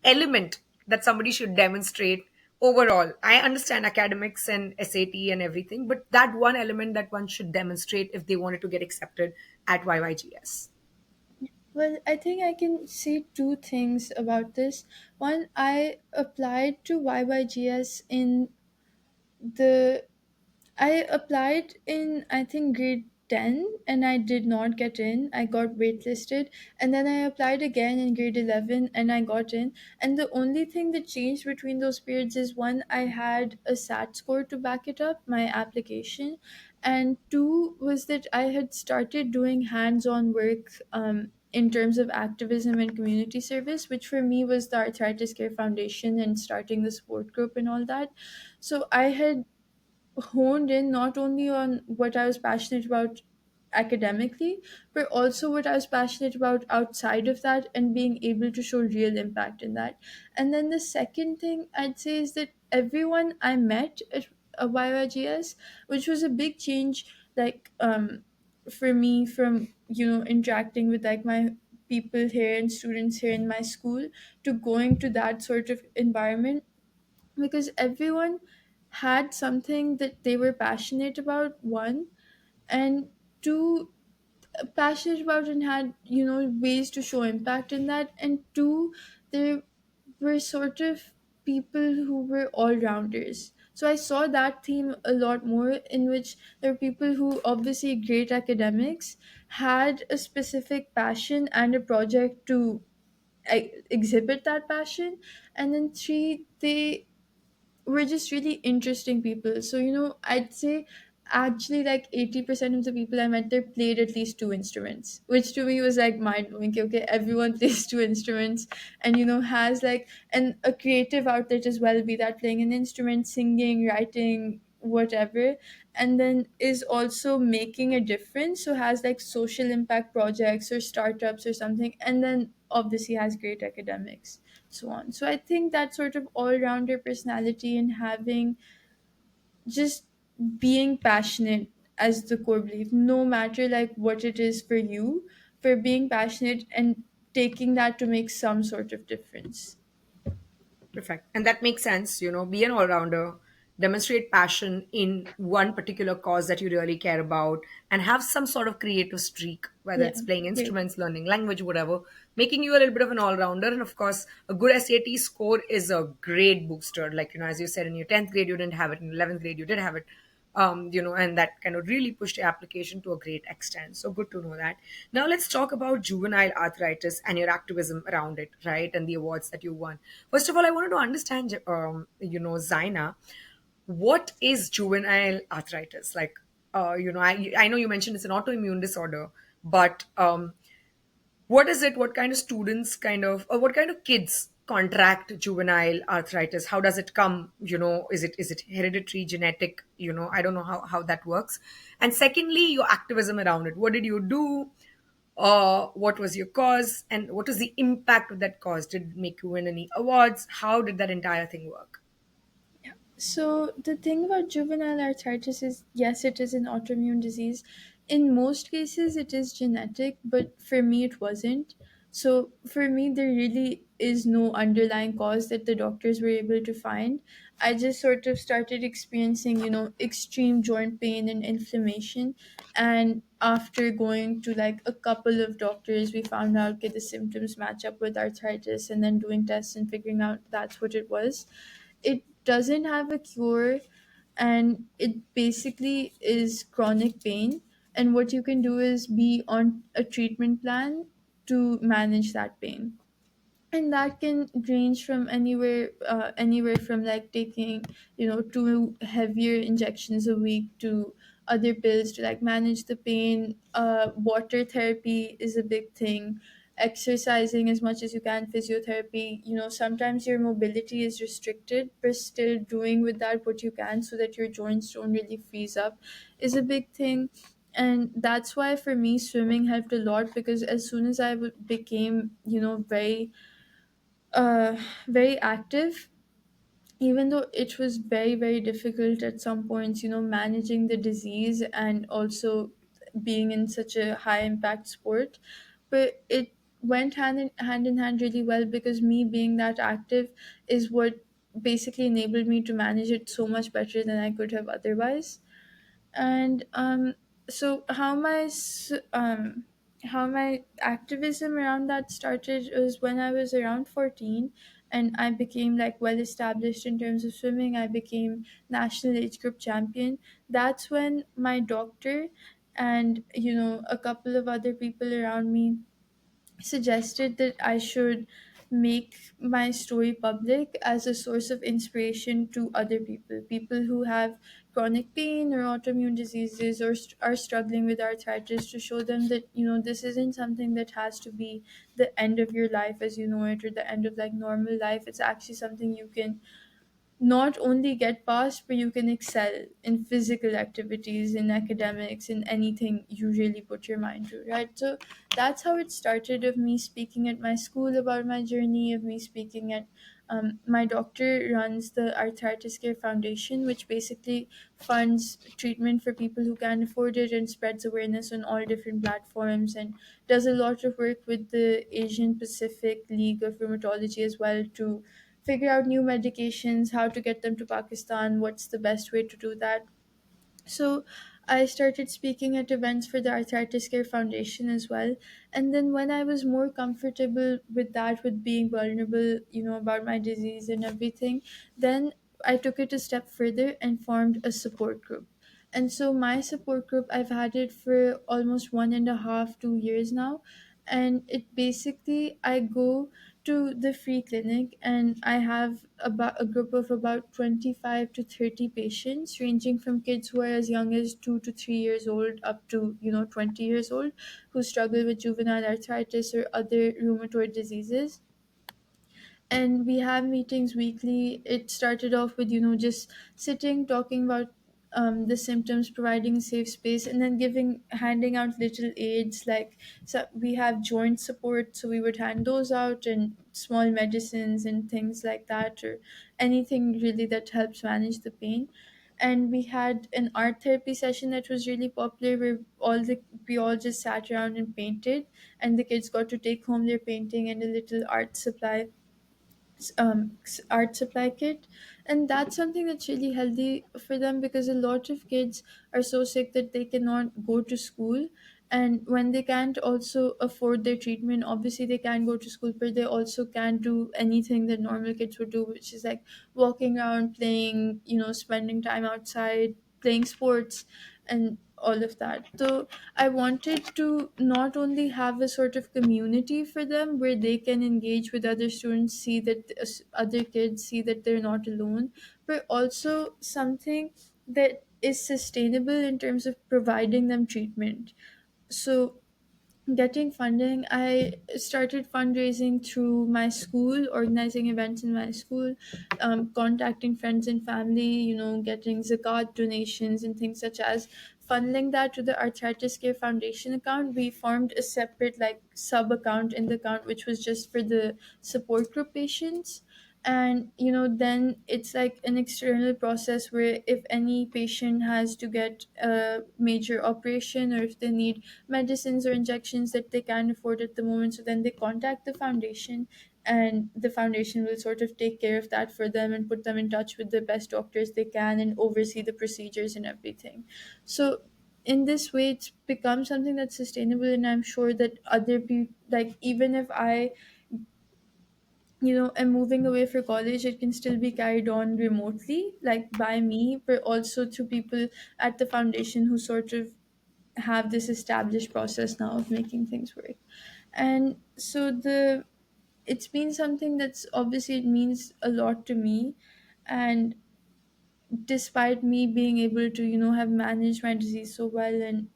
element that somebody should demonstrate overall? I understand academics and SAT and everything, but that one element that one should demonstrate if they wanted to get accepted at YYGS. Well, I think I can say two things about this. One, I applied to YYGS in the I applied in, I think, grade 10 and I did not get in. I got waitlisted, and then I applied again in grade 11 and I got in. And the only thing that changed between those periods is one, I had a SAT score to back it up, my application, and two was that I had started doing hands on work in terms of activism and community service, which for me was the Arthritis Care Foundation and starting the support group and all that. So I had honed in not only on what I was passionate about academically, but also what I was passionate about outside of that and being able to show real impact in that. And then the second thing I'd say is that everyone I met at YYGS, which was a big change, like for me from interacting with like my people here and students here in my school to going to that sort of environment, because everyone had something that they were passionate about, one, and two, passionate about and had ways to show impact in that, and two, there were sort of people who were all rounders. So I saw that theme a lot more, in which there were people who obviously great academics had a specific passion and a project to exhibit that passion, and then three, they were just really interesting people. So, I'd say actually like 80% of the people I met there played at least two instruments, which to me was like mind blowing. Okay, everyone plays two instruments and, has like a creative outlet as well, be that playing an instrument, singing, writing, whatever, and then is also making a difference. So has like social impact projects or startups or something, and then obviously has great academics, so on. So I think that sort of all rounder personality and having just being passionate as the core belief, no matter like what it is for you, for being passionate and taking that to make some sort of difference. Perfect. And that makes sense, be an all rounder, demonstrate passion in one particular cause that you really care about, and have some sort of creative streak, whether Yeah, it's playing great. instruments, learning language, whatever, making you a little bit of an all rounder. And of course, a good SAT score is a great booster. Like, as you said, in your 10th grade, you didn't have it, in 11th grade, you did have it. And that kind of really pushed the application to a great extent. So good to know that. Now let's talk about juvenile arthritis and your activism around it, right? And the awards that you won. First of all, I wanted to understand, Zaina, what is juvenile arthritis? Like, I know you mentioned it's an autoimmune disorder, but what is it? What kind of students or what kind of kids contract juvenile arthritis? How does it come? Is it hereditary, genetic? I don't know how that works. And secondly, your activism around it. What did you do? What was your cause, and what was the impact of that cause? Did it make you win any awards? How did that entire thing work? So the thing about juvenile arthritis is, yes, it is an autoimmune disease. In most cases, it is genetic, but for me, it wasn't. So for me, there really is no underlying cause that the doctors were able to find. I just sort of started experiencing, extreme joint pain and inflammation. And after going to like a couple of doctors, we found out that the symptoms match up with arthritis, and then doing tests and figuring out that's what it was. It doesn't have a cure, and it basically is chronic pain. And what you can do is be on a treatment plan to manage that pain, and that can range from anywhere from like taking, two heavier injections a week to other pills to like manage the pain. Water therapy is a big thing. Exercising as much as you can, physiotherapy. Sometimes your mobility is restricted, but still doing with that what you can so that your joints don't really freeze up is a big thing. And that's why for me swimming helped a lot, because as soon as became, uh, very active, even though it was very, very difficult at some points, managing the disease and also being in such a high impact sport. But it went hand in hand really well, because me being that active is what basically enabled me to manage it so much better than I could have otherwise. And so how my activism around that started was when I was around 14, and I became like well established in terms of swimming. I became national age group champion. That's when my doctor and a couple of other people around me suggested that I should make my story public as a source of inspiration to other people who have chronic pain or autoimmune diseases, or are struggling with arthritis, to show them that this isn't something that has to be the end of your life as you know it, or the end of like normal life. It's actually something you can not only get past, but you can excel in physical activities, in academics, in anything you really put your mind to, right? So that's how it started, of me speaking at my school about my journey, of me speaking at my doctor runs the Arthritis Care Foundation, which basically funds treatment for people who can't afford it and spreads awareness on all different platforms, and does a lot of work with the Asian Pacific League of Rheumatology as well, to figure out new medications, how to get them to Pakistan, what's the best way to do that. So I started speaking at events for the Arthritis Care Foundation as well. And then when I was more comfortable with that, with being vulnerable, about my disease and everything, then I took it a step further and formed a support group. And so my support group, I've had it for almost 1.5, 2 years now. And it basically, I go to the free clinic, and I have about a group of about 25 to 30 patients, ranging from kids who are as young as 2 to 3 years old up to 20 years old, who struggle with juvenile arthritis or other rheumatoid diseases. And we have meetings weekly. It started off with just sitting, talking about the symptoms, providing a safe space, and then handing out little aids. Like, so we have joint support, so we would hand those out, and small medicines and things like that, or anything really that helps manage the pain. And we had an art therapy session that was really popular, where we all just sat around and painted, and the kids got to take home their painting and a little art supply kit. And that's something that's really healthy for them, because a lot of kids are so sick that they cannot go to school. And when they can't also afford their treatment, obviously they can't go to school, but they also can't do anything that normal kids would do, which is like walking around, playing, spending time outside, playing sports, and all of that. So I wanted to not only have a sort of community for them where they can engage with other students, see that other kids see that they're not alone, but also something that is sustainable in terms of providing them treatment. So getting funding, I started fundraising through my school, organizing events in my school, contacting friends and family, getting zakat donations and things such as funneling that to the Arthritis Care Foundation account. We formed a separate like sub account in the account which was just for the support group patients. And then it's like an external process where if any patient has to get a major operation, or if they need medicines or injections that they can't afford at the moment, so then they contact the foundation, and the foundation will sort of take care of that for them and put them in touch with the best doctors they can and oversee the procedures and everything. So in this way it's become something that's sustainable, and I'm sure that other people, like even if I am moving away for college, it can still be carried on remotely, like by me, but also through people at the foundation who sort of have this established process now of making things work. And so it's been something that's obviously it means a lot to me. And despite me being able to have managed my disease so well and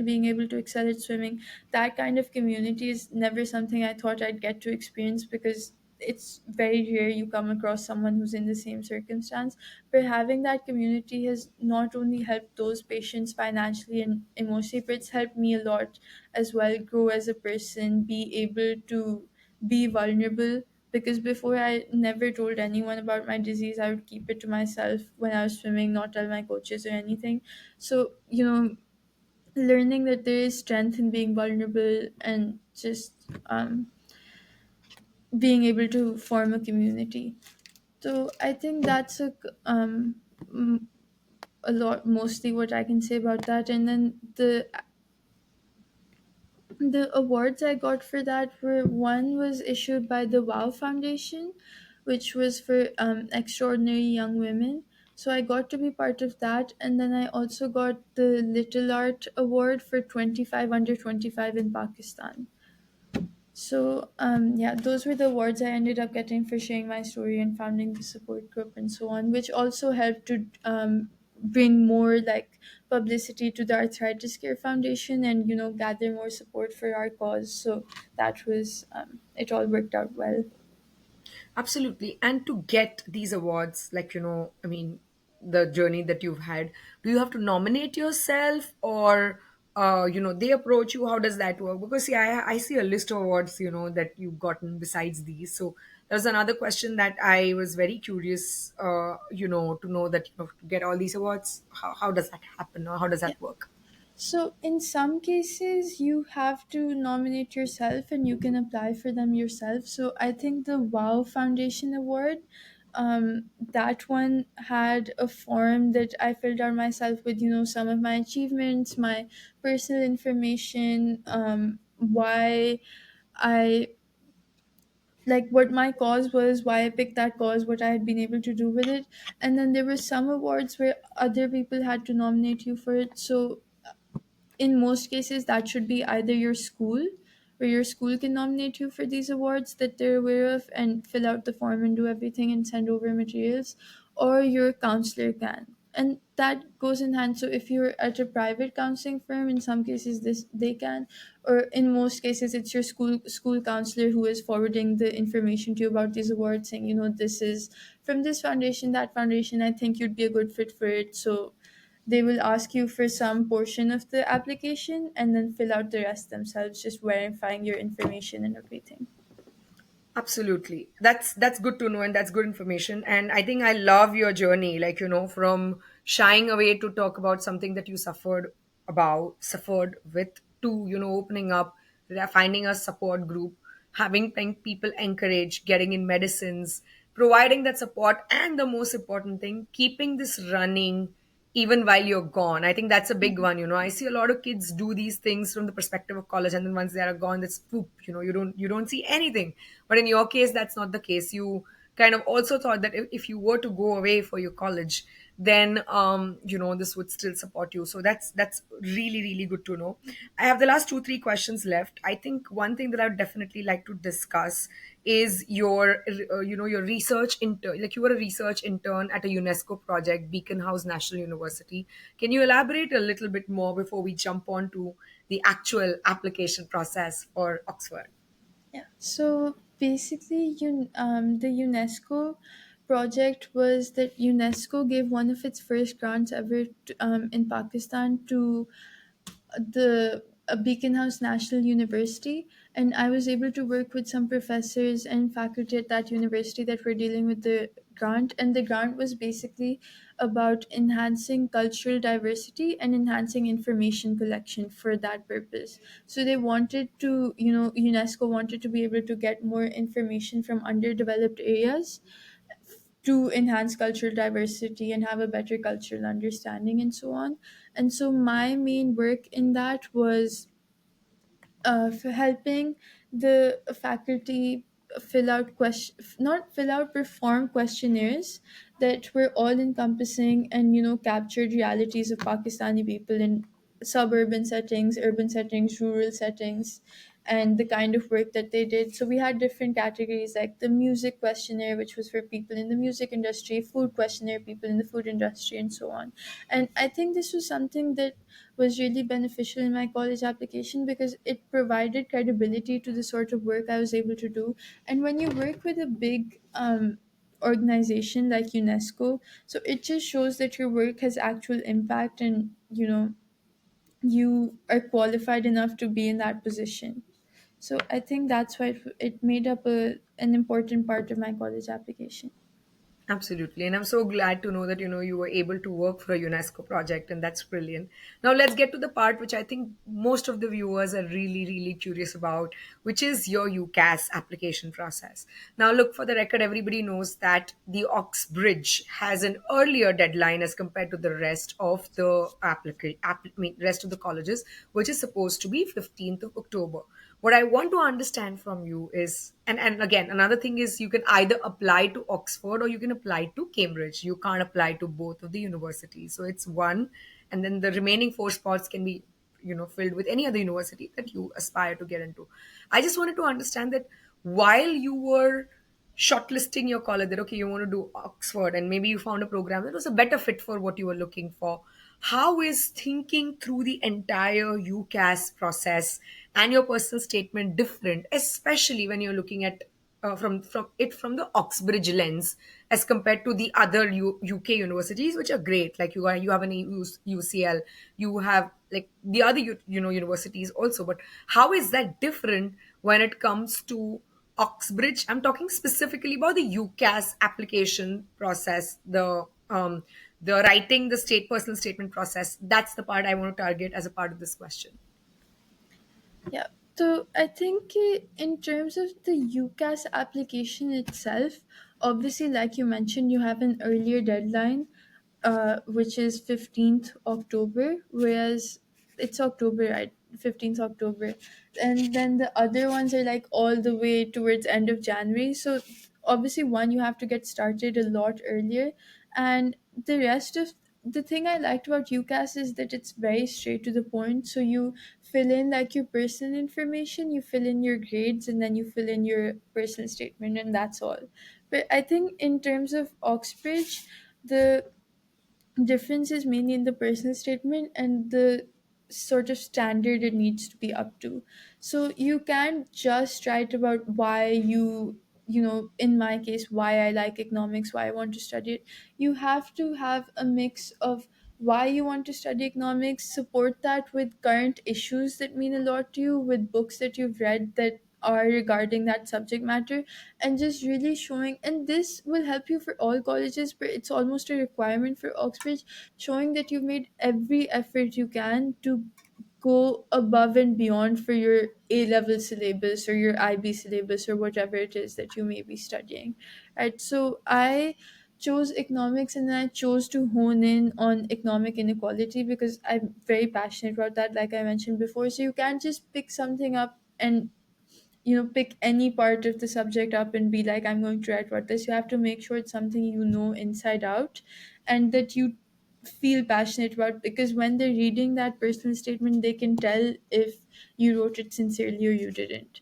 being able to excel at swimming, that kind of community is never something I thought I'd get to experience, because it's very rare you come across someone who's in the same circumstance. But having that community has not only helped those patients financially and emotionally, but it's helped me a lot as well grow as a person, be able to be vulnerable. Because before I never told anyone about my disease, I would keep it to myself when I was swimming, not tell my coaches or anything. So learning that there is strength in being vulnerable, and just being able to form a community. So I think that's m- a lot, mostly what I can say about that. And then the awards I got for that were, one was issued by the Wow Foundation, which was for extraordinary young women. So I got to be part of that, and then I also got the Little Art Award for 25 under 25 in Pakistan. So yeah, those were the awards I ended up getting for sharing my story and founding the support group and so on, which also helped to bring more like publicity to the Arthritis Care Foundation, and gather more support for our cause. So that was it all worked out well. Absolutely. And to get these awards, like, I mean, the journey that you've had, do you have to nominate yourself, or, they approach you? How does that work? Because, see, I see a list of awards, that you've gotten besides these. So there's another question that I was very curious, to know that, to get all these awards, how does that happen, or how does Yeah. that work? So, in some cases, you have to nominate yourself and you can apply for them yourself. So, I think the Wow Foundation Award, that one had a form that I filled out myself with, some of my achievements, my personal information, why I like what my cause was, why I picked that cause, what I had been able to do with it. And then there were some awards where other people had to nominate you for it. So in most cases that should be either your school, where your school can nominate you for these awards that they're aware of and fill out the form and do everything and send over materials, or your counselor can. And that goes in hand. So if you're at a private counseling firm, in some cases this they can, or in most cases it's your school counselor who is forwarding the information to you about these awards, saying, this is from this foundation, that foundation, I think you'd be a good fit for it. So they will ask you for some portion of the application and then fill out the rest themselves, just verifying your information and everything. Absolutely. That's good to know, and that's good information. And I think I love your journey, like, from shying away to talk about something that you suffered with, to, opening up, finding a support group, having people encourage, getting in medicines, providing that support, and the most important thing, keeping this running even while you're gone. I think that's a big one. I see a lot of kids do these things from the perspective of college, and then once they are gone, that's poop. You don't see anything. But in your case, that's not the case. You kind of also thought that if you were to go away for your college, then this would still support you. So that's really really good to know. I have the last 2 3 questions left. I think one thing that I would definitely like to discuss is your your research intern. Like, you were a research intern at a UNESCO project, Beacon House National University. Can you elaborate a little bit more before we jump on to the actual application process for Oxford? Yeah. So basically, the UNESCO project was that UNESCO gave one of its first grants ever in Pakistan to the Beacon House National University, and I was able to work with some professors and faculty at that university that were dealing with the grant. And the grant was basically about enhancing cultural diversity and enhancing information collection for that purpose. So they wanted to, UNESCO wanted to be able to get more information from underdeveloped areas to enhance cultural diversity and have a better cultural understanding and so on. And so my main work in that was for helping the faculty fill out not fill out, perform questionnaires that were all encompassing and captured realities of Pakistani people in suburban settings, urban settings, rural settings, and the kind of work that they did. So we had different categories, like the music questionnaire, which was for people in the music industry, food questionnaire, people in the food industry, and so on. And I think this was something that was really beneficial in my college application because it provided credibility to the sort of work I was able to do. And when you work with a big organization like UNESCO, so it just shows that your work has actual impact, and you are qualified enough to be in that position. So I think that's why it made up an important part of my college application. Absolutely. And I'm so glad to know that, you were able to work for a UNESCO project, and that's brilliant. Now let's get to the part which I think most of the viewers are really, really curious about, which is your UCAS application process. Now, look, for the record, everybody knows that the Oxbridge has an earlier deadline as compared to the rest of the rest of the colleges, which is supposed to be 15th of October. What I want to understand from you is, and again, another thing is, you can either apply to Oxford or you can apply to Cambridge. You can't apply to both of the universities. So it's one, and then the remaining 4 spots can be, filled with any other university that you aspire to get into. I just wanted to understand that while you were shortlisting your college, that okay, you want to do Oxford, and maybe you found a program that was a better fit for what you were looking for. How is thinking through the entire UCAS process and your personal statement different, especially when you're looking at from the Oxbridge lens as compared to the other UK universities, which are great. Like, you have an UCL, you have like the other universities also. But how is that different when it comes to Oxbridge? I'm talking specifically about the UCAS application process, the writing the state personal statement process. That's the part I want to target as a part of this question. Yeah. So I think in terms of the UCAS application itself, obviously, like you mentioned, you have an earlier deadline, which is 15th October, whereas it's October, right? 15th October. And then the other ones are like all the way towards end of January. So obviously, one, you have to get started a lot earlier. And the rest of the thing I liked about UCAS is that it's very straight to the point. So you fill in like your personal information, you fill in your grades, and then you fill in your personal statement, and that's all. But I think in terms of Oxbridge, the difference is mainly in the personal statement and the sort of standard it needs to be up to. So you can't just write about why in my case, why I like economics, why I want to study it. You have to have a mix of why you want to study economics, support that with current issues that mean a lot to you, with books that you've read that are regarding that subject matter, and just really showing, and this will help you for all colleges, but it's almost a requirement for Oxbridge, showing that you've made every effort you can to go above and beyond for your A level syllabus or your IB syllabus or whatever it is that you may be studying. Right. So I chose economics, and then I chose to hone in on economic inequality because I'm very passionate about that, like I mentioned before. So you can't just pick something up and pick any part of the subject up and be like, I'm going to write about this. You have to make sure it's something you know inside out and that you feel passionate about, because when they're reading that personal statement, they can tell if you wrote it sincerely or you didn't.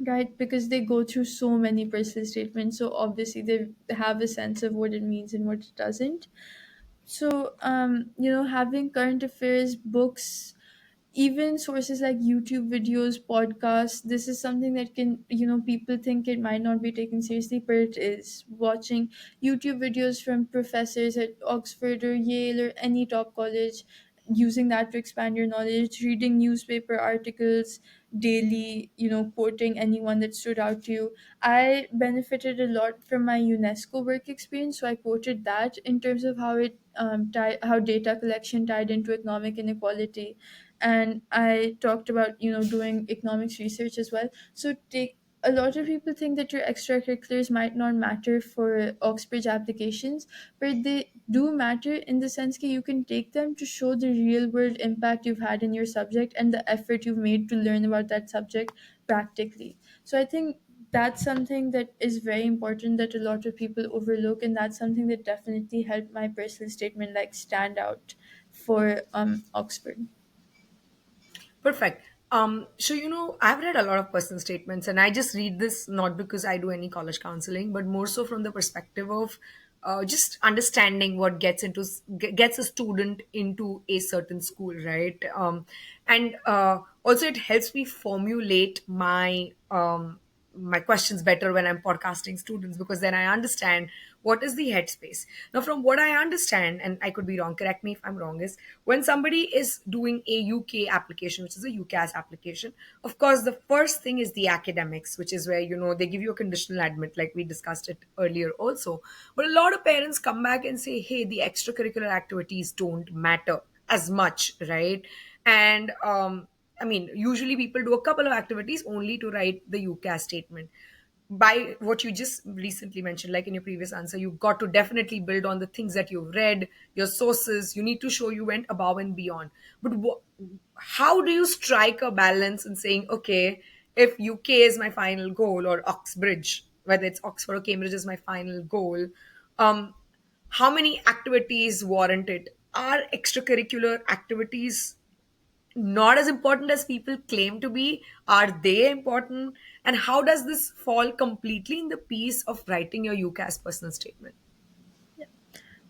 Right, because they go through so many personal statements, so obviously they have a sense of what it means and what it doesn't. So, having current affairs books, even sources like YouTube videos, podcasts, this is something that can, people think it might not be taken seriously, but it is. Watching YouTube videos from professors at Oxford or Yale or any top college, using that to expand your knowledge, reading newspaper articles daily, quoting anyone that stood out to you. I benefited a lot from my UNESCO work experience, so I quoted that in terms of how how data collection tied into economic inequality, and I talked about doing economics research as well. So take a lot of people think that your extracurriculars might not matter for Oxbridge applications, but they do matter in the sense that you can take them to show the real world impact you've had in your subject and the effort you've made to learn about that subject practically. So I think that's something that is very important that a lot of people overlook, and that's something that definitely helped my personal statement like stand out for Oxford. Perfect. So I've read a lot of personal statements, and I just read this not because I do any college counseling, but more so from the perspective of just understanding what gets a student into a certain school, right? And also it helps me formulate my questions better when I'm podcasting students, because then I understand what is the headspace. Now, from what I understand, and I could be wrong, correct me if I'm wrong, is when somebody is doing a UK application, which is a UCAS application, of course, the first thing is the academics, which is where, they give you a conditional admit, like we discussed it earlier also. But a lot of parents come back and say, hey, the extracurricular activities don't matter as much, right? And I mean, usually people do a couple of activities only to write the UCAS statement. By what you just recently mentioned, like in your previous answer, you've got to definitely build on the things that you've read, your sources. You need to show you went above and beyond. But how do you strike a balance in saying, okay, if UK is my final goal, or Oxbridge, whether it's Oxford or Cambridge is my final goal, um, how many activities warrant it? Are extracurricular activities not as important as people claim to be? Are they important? And how does this fall completely in the piece of writing your UCAS personal statement?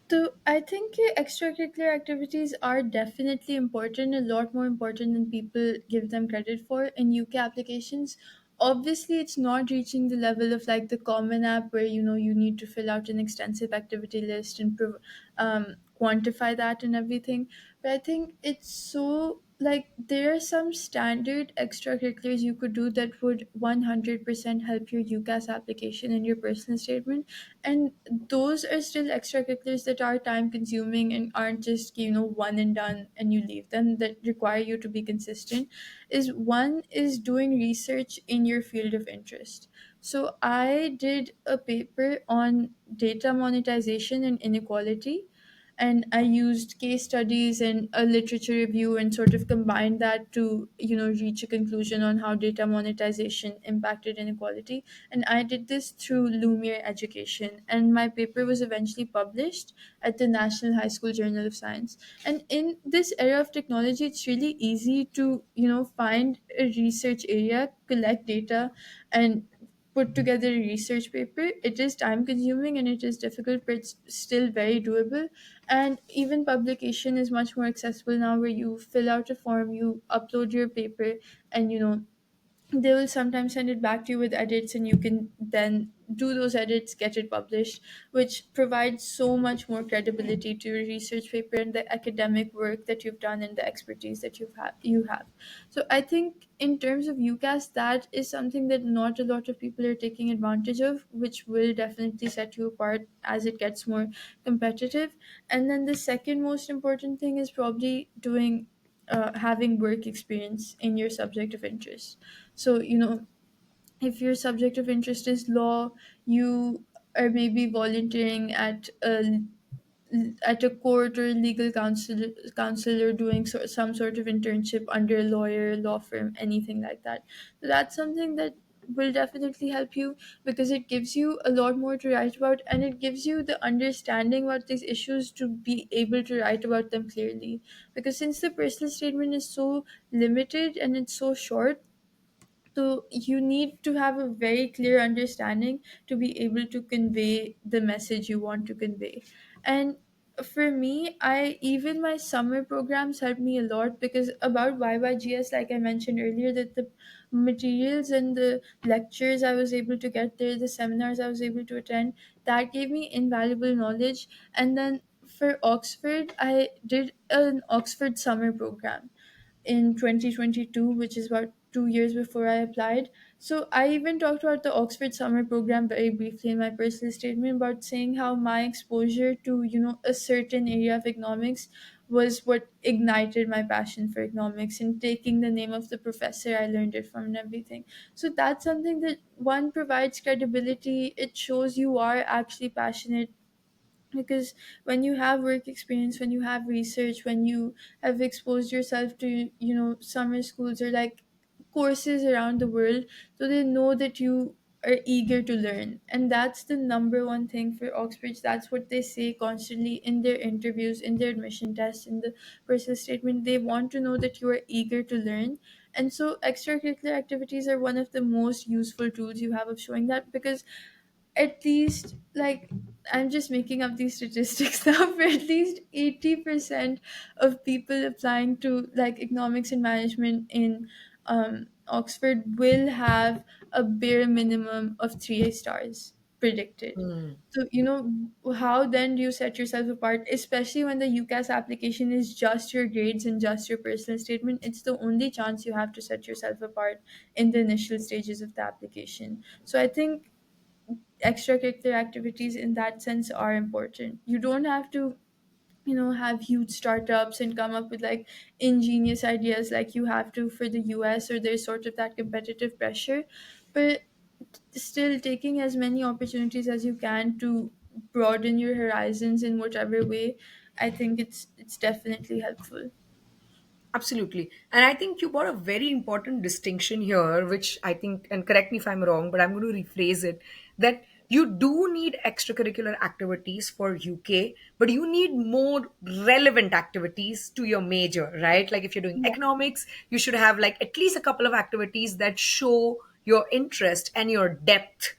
So I think extracurricular activities are definitely important, a lot more important than people give them credit for in UK applications. Obviously, it's not reaching the level of like the common app where you need to fill out an extensive activity list and quantify that and everything. But I think it's so like there are some standard extracurriculars you could do that would 100% help your UCAS application and your personal statement, and those are still extracurriculars that are time consuming and aren't just one and done and you leave them, that require you to be consistent. Is one is doing research in your field of interest. So I did a paper on data monetization and inequality, and I used case studies and a literature review and sort of combined that to reach a conclusion on how data monetization impacted inequality. And I did this through Lumiere Education, and my paper was eventually published at the National High School Journal of Science. And in this era of technology, it's really easy to find a research area, collect data, and put together a research paper. It is time consuming and it is difficult, but it's still very doable. And even publication is much more accessible now, where you fill out a form, you upload your paper, and they will sometimes send it back to you with edits, and you can then do those edits, get it published, which provides so much more credibility to your research paper and the academic work that you've done and the expertise that you have. So I think in terms of UCAS, that is something that not a lot of people are taking advantage of, which will definitely set you apart as it gets more competitive. And then the second most important thing is probably doing having work experience in your subject of interest. So, if your subject of interest is law, you are maybe volunteering at a at a court or legal counselor doing some sort of internship under a lawyer, law firm, anything like that. So that's something that will definitely help you, because it gives you a lot more to write about, and it gives you the understanding about these issues to be able to write about them clearly. Because since the personal statement is so limited and it's so short, so you need to have a very clear understanding to be able to convey the message you want to convey. And for me, I even my summer programs helped me a lot, because about YYGS, like I mentioned earlier, that the materials and the lectures I was able to get there, the seminars I was able to attend, that gave me invaluable knowledge. And then for Oxford, I did an Oxford summer program in 2022, which is about 2 years before I applied. So I even talked about the Oxford summer program very briefly in my personal statement, about saying how my exposure to, a certain area of economics was what ignited my passion for economics, and taking the name of the professor I learned it from and everything. So that's something that one provides credibility. It shows you are actually passionate, because when you have work experience, when you have research, when you have exposed yourself to, summer schools or like courses around the world, so they know that you are eager to learn. And that's the number one thing for Oxbridge. That's what they say constantly in their interviews, in their admission tests, in the personal statement. They want to know that you are eager to learn. And so extracurricular activities are one of the most useful tools you have of showing that, because at least, like, I'm just making up these statistics now, for at least 80% of people applying to like economics and management in Oxford will have a bare minimum of 3 stars predicted. Hmm. So how then do you set yourself apart, especially when the UCAS application is just your grades and just your personal statement? It's the only chance you have to set yourself apart in the initial stages of the application. So I think extracurricular activities in that sense are important. You don't have to, have huge startups and come up with like ingenious ideas like you have to for the US, or there's sort of that competitive pressure. But still, taking as many opportunities as you can to broaden your horizons in whatever way, I think it's definitely helpful. Absolutely. And I think you brought a very important distinction here, which I think, and correct me if I'm wrong, but I'm going to rephrase it, that you do need extracurricular activities for UK, but you need more relevant activities to your major, right? Like if you're doing Yeah. economics, you should have like at least a couple of activities that show your interest and your depth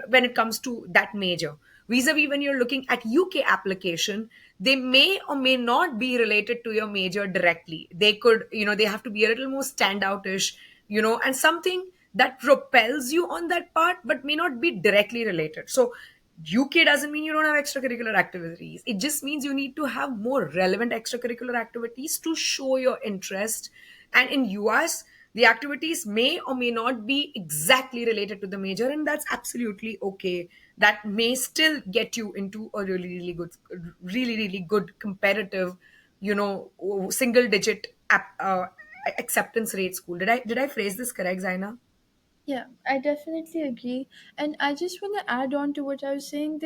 when it comes to that major. Vis-a-vis when you're looking at UK application, they may or may not be related to your major directly. They could, they have to be a little more standoutish, and something that propels you on that part, but may not be directly related. So UK doesn't mean you don't have extracurricular activities. It just means you need to have more relevant extracurricular activities to show your interest. And in US, the activities may or may not be exactly related to the major, and that's absolutely okay. That may still get you into a really good competitive, single digit acceptance rate school. Did I phrase this correct, Zaina? Yeah, I definitely agree. And I just want to add on to what I was saying.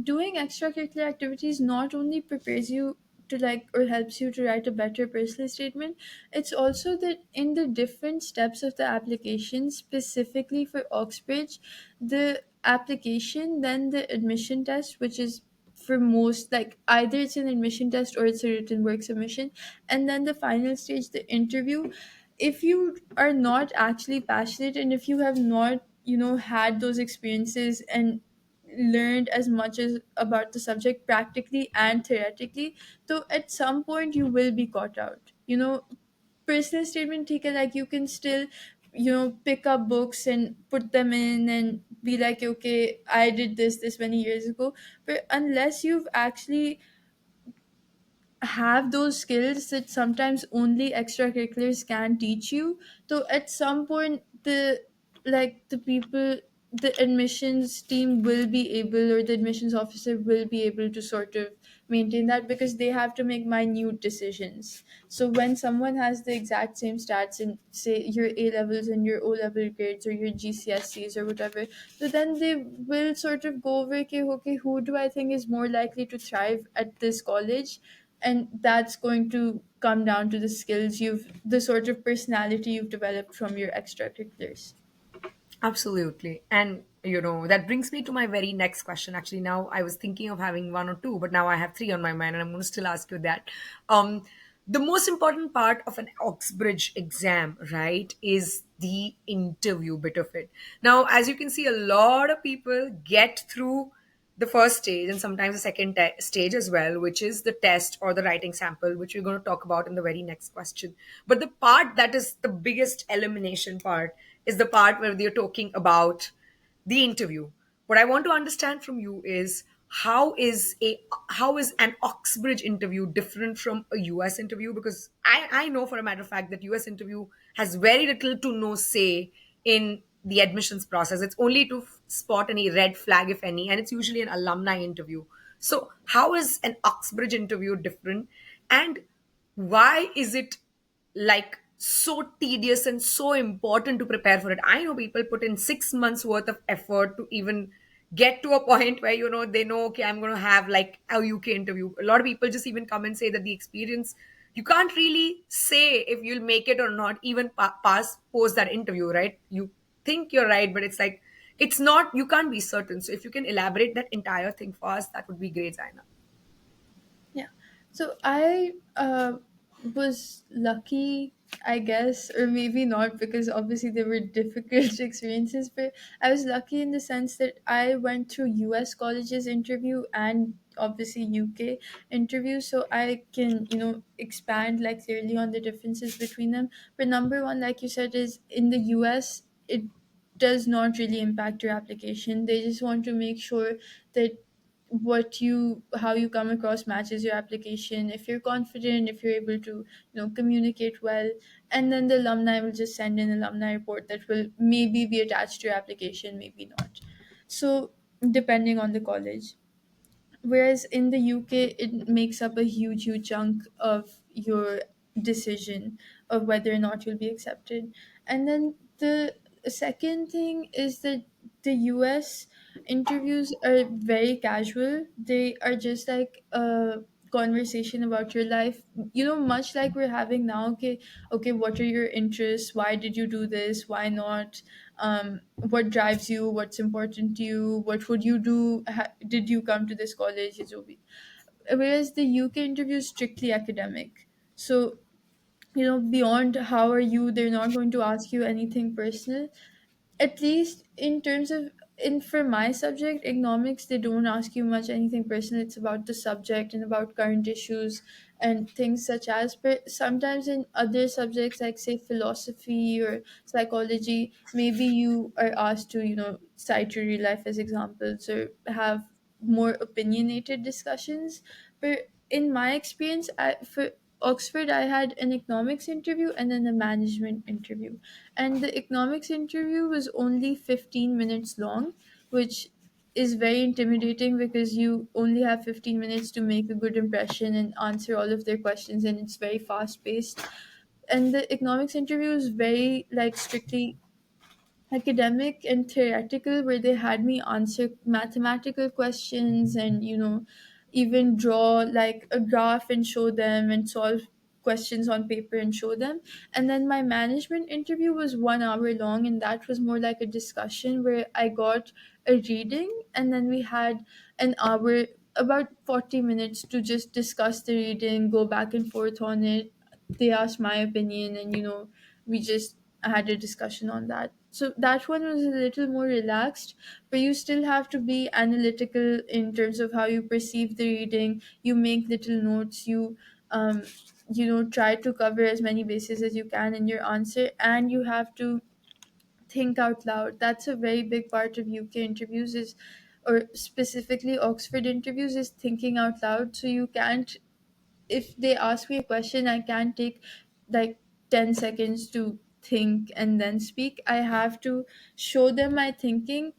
Doing extracurricular activities not only prepares you to like or helps you to write a better personal statement, it's also that in the different steps of the application, specifically for Oxbridge, the application, then the admission test, which is for most, like either it's an admission test or it's a written work submission, and then the final stage, the interview. If you are not actually passionate, and if you have not, had those experiences and learned as much as about the subject practically and theoretically, so at some point you will be caught out. Personal statement take it, like you can still, pick up books and put them in and be like, okay, I did this many years ago. But unless you've actually have those skills that sometimes only extracurriculars can teach you, so at some point the people the admissions team will be able, or the admissions officer will be able to sort of maintain that, because they have to make minute decisions. So when someone has the exact same stats in, say, your A levels and your O level grades or your GCSEs or whatever, so then they will sort of go over, okay, okay, who do I think is more likely to thrive at this college? And that's going to come down to the skills you've, the sort of personality you've developed from your extracurriculars. Absolutely. And, that brings me to my very next question. Actually, now I was thinking of having one or two, but now I have three on my mind, and I'm going to still ask you that. Um, the most important part of an Oxbridge exam, right, is the interview bit of it. Now, as you can see, a lot of people get through the first stage and sometimes the second stage as well, which is the test or the writing sample, which we're going to talk about in the very next question. But the part that is the biggest elimination part is the part where they're talking about the interview. What I want to understand from you is how is an Oxbridge interview different from a US interview? Because I know for a matter of fact that US interview has very little to no say in the admissions process. It's only to spot any red flag, if any, and it's usually an alumni interview. So, how is an Oxbridge interview different? And why is it like so tedious and so important to prepare for it? I know people put in 6 months worth of effort to even get to a point where they know, okay, I'm going to have like a UK interview. A lot of people just even come and say that the experience, you can't really say if you'll make it or not, even pass post that interview, right? You think you're right, but it's like it's not, you can't be certain. So if you can elaborate that entire thing for us, that would be great, Zaina. Yeah. So I was lucky, I guess, or maybe not, because obviously there were difficult experiences, but I was lucky in the sense that I went through US colleges interview and obviously UK interview, so I can, expand like clearly on the differences between them. But number one, like you said, is in the US, it does not really impact your application. They just want to make sure that how you come across matches your application, if you're confident, if you're able to communicate well. And then the alumni will just send an alumni report that will maybe be attached to your application, maybe not. So depending on the college. Whereas in the UK, it makes up a huge chunk of your decision of whether or not you'll be accepted. And then the second thing is that the US interviews are very casual. They are just like a conversation about your life, much like we're having now. Okay, okay, what are your interests? Why did you do this? Why not? What drives you? What's important to you? What would you do? Did you come to this college? Whereas the UK interview is strictly academic. So, beyond how are you, they're not going to ask you anything personal, at least in terms of, in for my subject economics, they don't ask you much anything personal. It's about the subject and about current issues and things such as. But sometimes in other subjects, like say philosophy or psychology, maybe you are asked to cite your real life as examples or have more opinionated discussions. But in my experience, for Oxford, I had an economics interview and then a management interview, and the economics interview was only 15 minutes long, which is very intimidating because you only have 15 minutes to make a good impression and answer all of their questions, and it's very fast paced. And the economics interview is very like strictly academic and theoretical, where they had me answer mathematical questions and even draw like a graph and show them and solve questions on paper and show them. And then my management interview was 1 hour long, and that was more like a discussion where I got a reading, and then we had an hour, about 40 minutes, to just discuss the reading, go back and forth on it. They asked my opinion, and we just had a discussion on that. So that one was a little more relaxed, but you still have to be analytical in terms of how you perceive the reading. You make little notes. Um, try to cover as many bases as you can in your answer, and you have to think out loud. That's a very big part of UK interviews, is, or specifically Oxford interviews, is thinking out loud. So you can't, if they ask me a question, I can't take like 10 seconds to think and then speak. I have to show them my thinking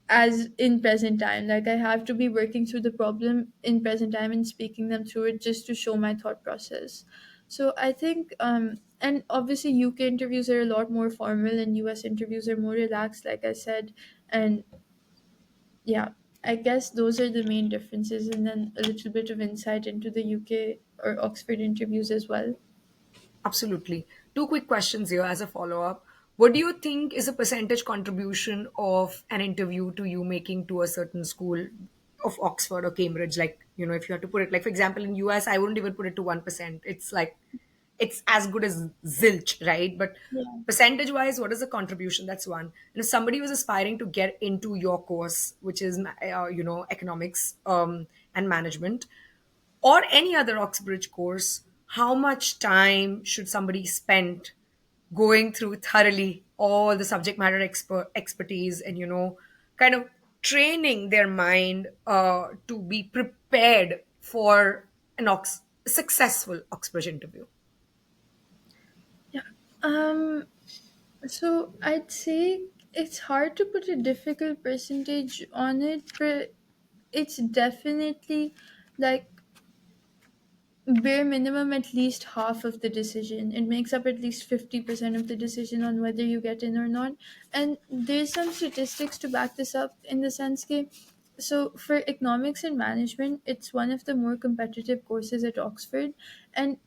as in present time. Like I have to be working through the problem in present time and speaking them through it just to show my thought process. So I think and obviously UK interviews are a lot more formal and US interviews are more relaxed, like I said. And yeah, I guess those are the main differences, and then a little bit of insight into the UK or Oxford interviews as well. Absolutely. Two quick questions here as a follow up. What do you think is a percentage contribution of an interview to you making to a certain school of Oxford or Cambridge? Like, if you had to put it, like, for example, in US, I wouldn't even put it to 1%. It's like, it's as good as zilch, right? But Yeah. percentage wise, what is the contribution? That's one. And if somebody was aspiring to get into your course, which is, economics and management, or any other Oxbridge course, how much time should somebody spend going through thoroughly all the subject matter expertise and, kind of training their mind to be prepared for an successful Oxbridge interview? Yeah. Um, so I'd say it's hard to put a difficult percentage on it, but it's definitely like bare minimum at least half of the decision. It makes up at least 50% of the decision on whether you get in or not. And there's some statistics to back this up in the sense that so for economics and management, it's one of the more competitive courses at Oxford. And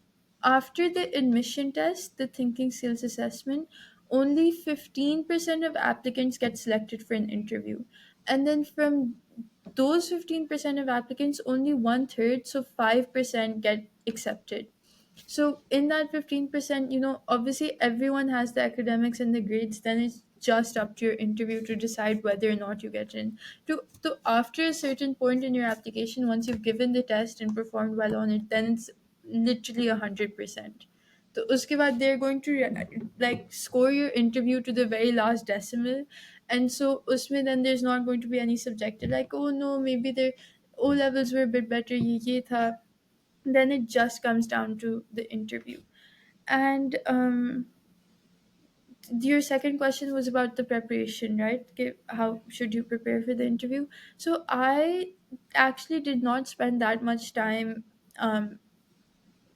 after the admission test, the thinking skills assessment, only 15% of applicants get selected for an interview. And then from those 15% of applicants, only one third, so 5% get accepted. So in that 15%, obviously everyone has the academics and the grades, then it's just up to your interview to decide whether or not you get in. To after a certain point in your application, once you've given the test and performed well on it, then it's literally 100%. तो उसके बाद they're going to like score your interview to the very last decimal, and so उसमें then there's not going to be any subjective like, oh no, maybe their O levels were a bit better, ये था. Then it just comes down to the interview. And your second question was about the preparation, right? Okay, how should you prepare for the interview? So I actually did not spend that much time um,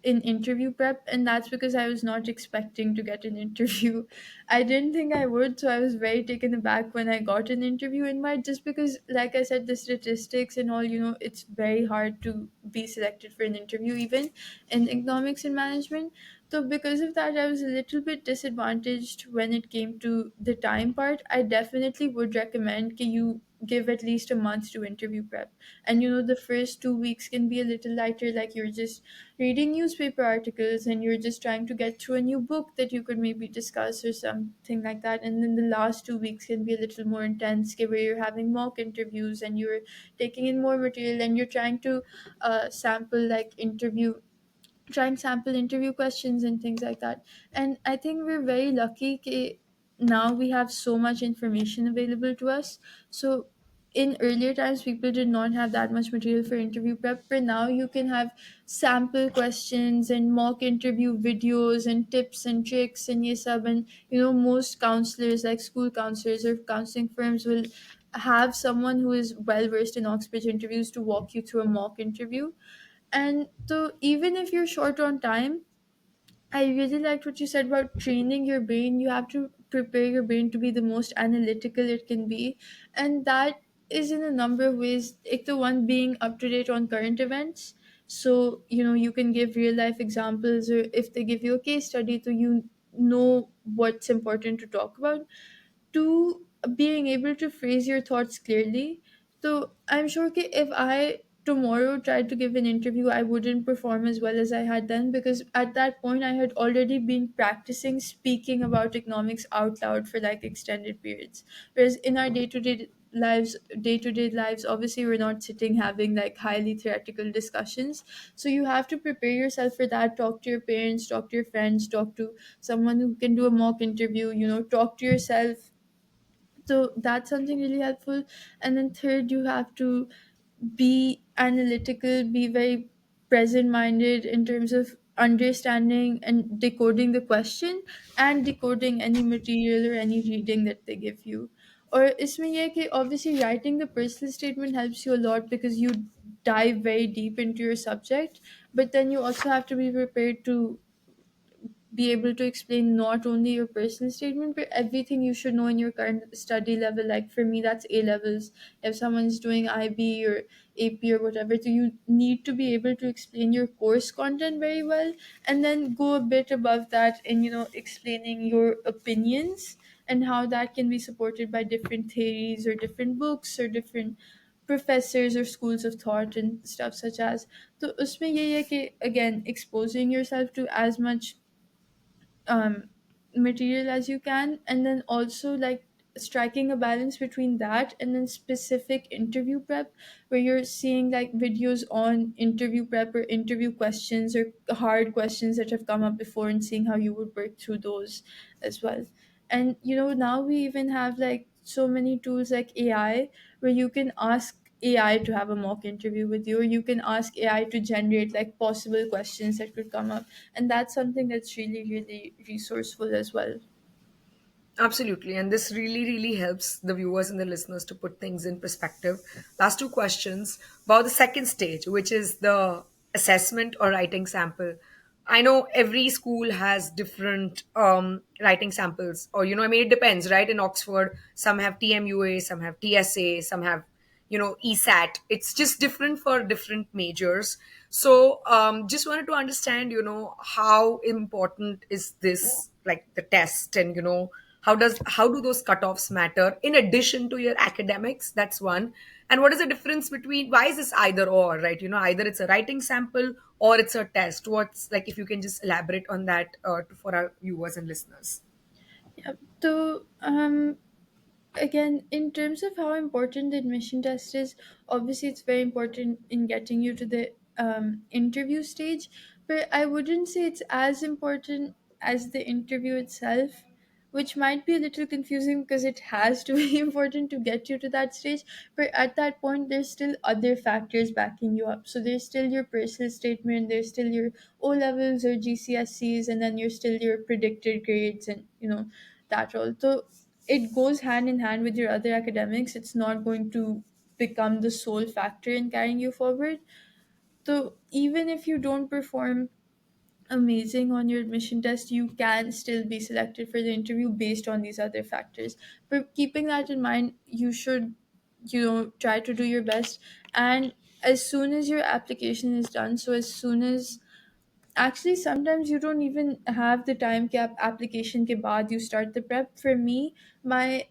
in interview prep, and that's because I was not expecting to get an interview. I didn't think I would, so I was very taken aback when I got an interview invite, just because like I said, the statistics and all, it's very hard to be selected for an interview even in economics and management. So because of that, I was a little bit disadvantaged when it came to the time part. I definitely would recommend that you give at least a month to interview prep. And the first 2 weeks can be a little lighter, like you're just reading newspaper articles and you're just trying to get through a new book that you could maybe discuss or something like that. And then the last 2 weeks can be a little more intense, where you're having mock interviews and you're taking in more material and you're trying to sample like interview try and sample interview questions and things like that. And I think we're very lucky now we have so much information available to us. So in earlier times, people did not have that much material for interview prep, but now you can have sample questions and mock interview videos and tips and tricks and ye sab. And most counselors, like school counselors or counseling firms, will have someone who is well versed in Oxbridge interviews to walk you through a mock interview. And so, even if you're short on time, I really liked what you said about training your brain. You have to prepare your brain to be the most analytical it can be. And that is in a number of ways. Like the one being up to date on current events. So, you can give real life examples, or if they give you a case study, so you know what's important to talk about. To being able to phrase your thoughts clearly. So I'm sure if I tomorrow tried to give an interview, I wouldn't perform as well as I had done, because at that point I had already been practicing speaking about economics out loud for like extended periods. Whereas in our day to day lives, obviously we're not sitting having like highly theoretical discussions. So you have to prepare yourself for that. Talk to your parents, talk to your friends, talk to someone who can do a mock interview, talk to yourself. So that's something really helpful. And then third, you have to be analytical, be very present minded in terms of understanding and decoding the question and decoding any material or any reading that they give you. और इसमें ये है कि obviously writing the personal statement helps you a lot because you dive very deep into your subject, but then you also have to be prepared to be able to explain not only your personal statement but everything you should know in your current study level. Like for me, that's A levels. If someone's doing IB or AP or whatever, so you need to be able to explain your course content very well, and then go a bit above that in, explaining your opinions and how that can be supported by different theories or different books or different professors or schools of thought and stuff such as. तो उसमें ये है कि again exposing yourself to as much um, material as you can, and then also like striking a balance between that and then specific interview prep where you're seeing like videos on interview prep or interview questions or hard questions that have come up before and seeing how you would work through those as well. And now we even have like so many tools like AI where you can ask AI to have a mock interview with you, or you can ask AI to generate like possible questions that could come up, and that's something that's really really resourceful as well. Absolutely. And this really, really helps the viewers and the listeners to put things in perspective. Last two questions about the second stage, which is the assessment or writing sample. I know every school has different writing samples, or, I mean, it depends, right? In Oxford, some have TMUA, some have TSA, some have ESAT. It's just different for different majors. So just wanted to understand, how important is this, like the test, and how do those cutoffs matter in addition to your academics? That's one. And what is the difference between, why is this either or, right? Either it's a writing sample or it's a test. What's, like, if you can just elaborate on that for our viewers and listeners. Yeah. So again, in terms of how important the admission test is, obviously it's very important in getting you to the interview stage, but I wouldn't say it's as important as the interview itself, which might be a little confusing because it has to be important to get you to that stage. But at that point, there's still other factors backing you up. So there's still your personal statement, there's still your O levels or GCSEs, and then you're still your predicted grades, and that all. So it goes hand in hand with your other academics. It's not going to become the sole factor in carrying you forward. So even if you don't perform amazing on your admission test, you can still be selected for the interview based on these other factors. But keeping that in mind, you should, try to do your best. And as soon as your application is done, so as soon as actually, sometimes you don't even have the time cap application ke baad you start the prep. For me, my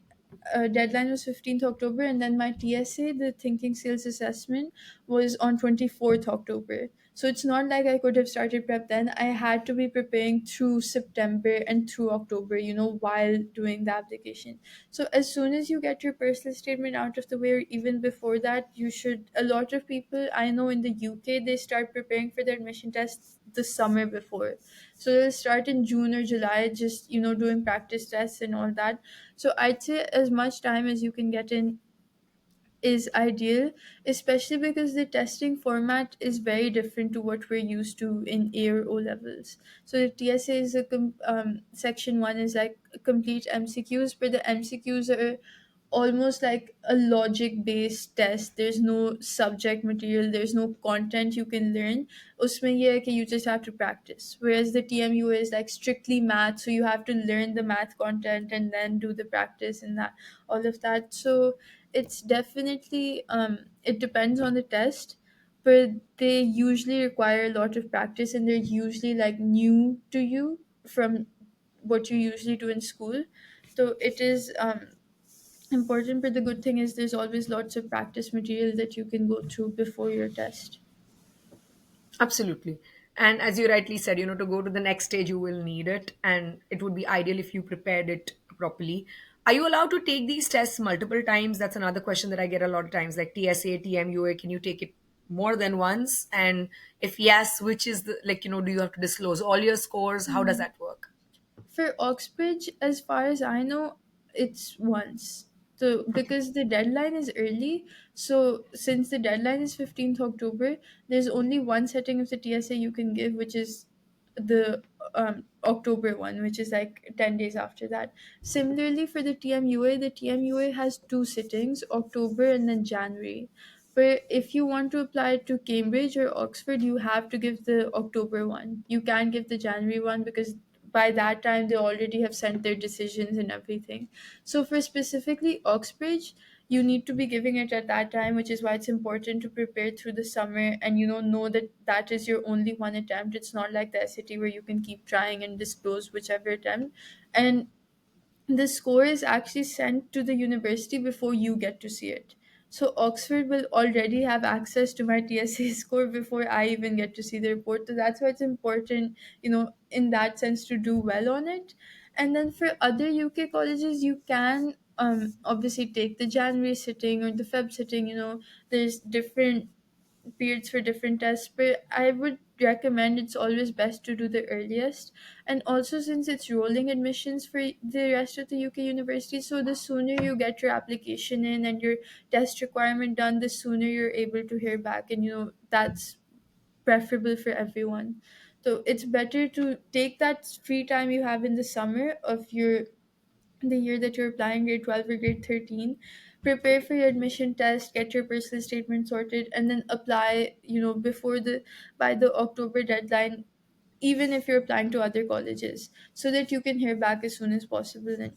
deadline was 15th October, and then my TSA, the Thinking Sales Assessment, was on 24th October. So it's not like I could have started prep then. I had to be preparing through September and through October, while doing the application. So as soon as you get your personal statement out of the way, or even before that, you should. A lot of people I know in the UK, they start preparing for their admission tests the summer before. So they'll start in June or July, just doing practice tests and all that. So I'd say as much time as you can get in is ideal, especially because the testing format is very different to what we're used to in A or O levels. So the TSA is section one is like complete MCQs, but the MCQs are almost like a logic based test. There's no subject material, there's no content you can learn. Usme ye hai ki you just have to practice. Whereas the TMU is like strictly math, so you have to learn the math content and then do the practice and that all of that. So it's definitely it depends on the test, but they usually require a lot of practice, and they're usually like new to you from what you usually do in school. So it is important, but the good thing is there's always lots of practice material that you can go through before your test. Absolutely. And as you rightly said, to go to the next stage, you will need it. And it would be ideal if you prepared it properly. Are you allowed to take these tests multiple times? That's another question that I get a lot of times, like TSA, TMUA. Can you take it more than once? And if yes, which is the, like, do you have to disclose all your scores? How does that work? For Oxbridge, as far as I know, it's once. So because the deadline is early, so since the deadline is 15th October, there's only one setting of the TSA you can give, which is the October one, which is like 10 days after that. Similarly, for the TMUA has two sittings, October and then January. But if you want to apply to Cambridge or Oxford, you have to give the October one. You can't give the January one because by that time they already have sent their decisions and everything. So for specifically Oxbridge, you need to be giving it at that time, which is why it's important to prepare through the summer and know that that is your only one attempt. It's not like the SAT where you can keep trying and disclose whichever attempt. And the score is actually sent to the university before you get to see it. So Oxford will already have access to my TSA score before I even get to see the report. So that's why it's important, in that sense, to do well on it. And then for other UK colleges, you can obviously take the January sitting or the Feb sitting. There's different periods for different tests, but I would recommend it's always best to do the earliest. And also, since it's rolling admissions for the rest of the UK universities, so the sooner you get your application in and your test requirement done, the sooner you're able to hear back, and that's preferable for everyone. So it's better to take that free time you have in the summer of the year that you're applying, grade 12 or grade 13, prepare for your admission test, get your personal statement sorted, and then apply, before by the October deadline, even if you're applying to other colleges, so that you can hear back as soon as possible and,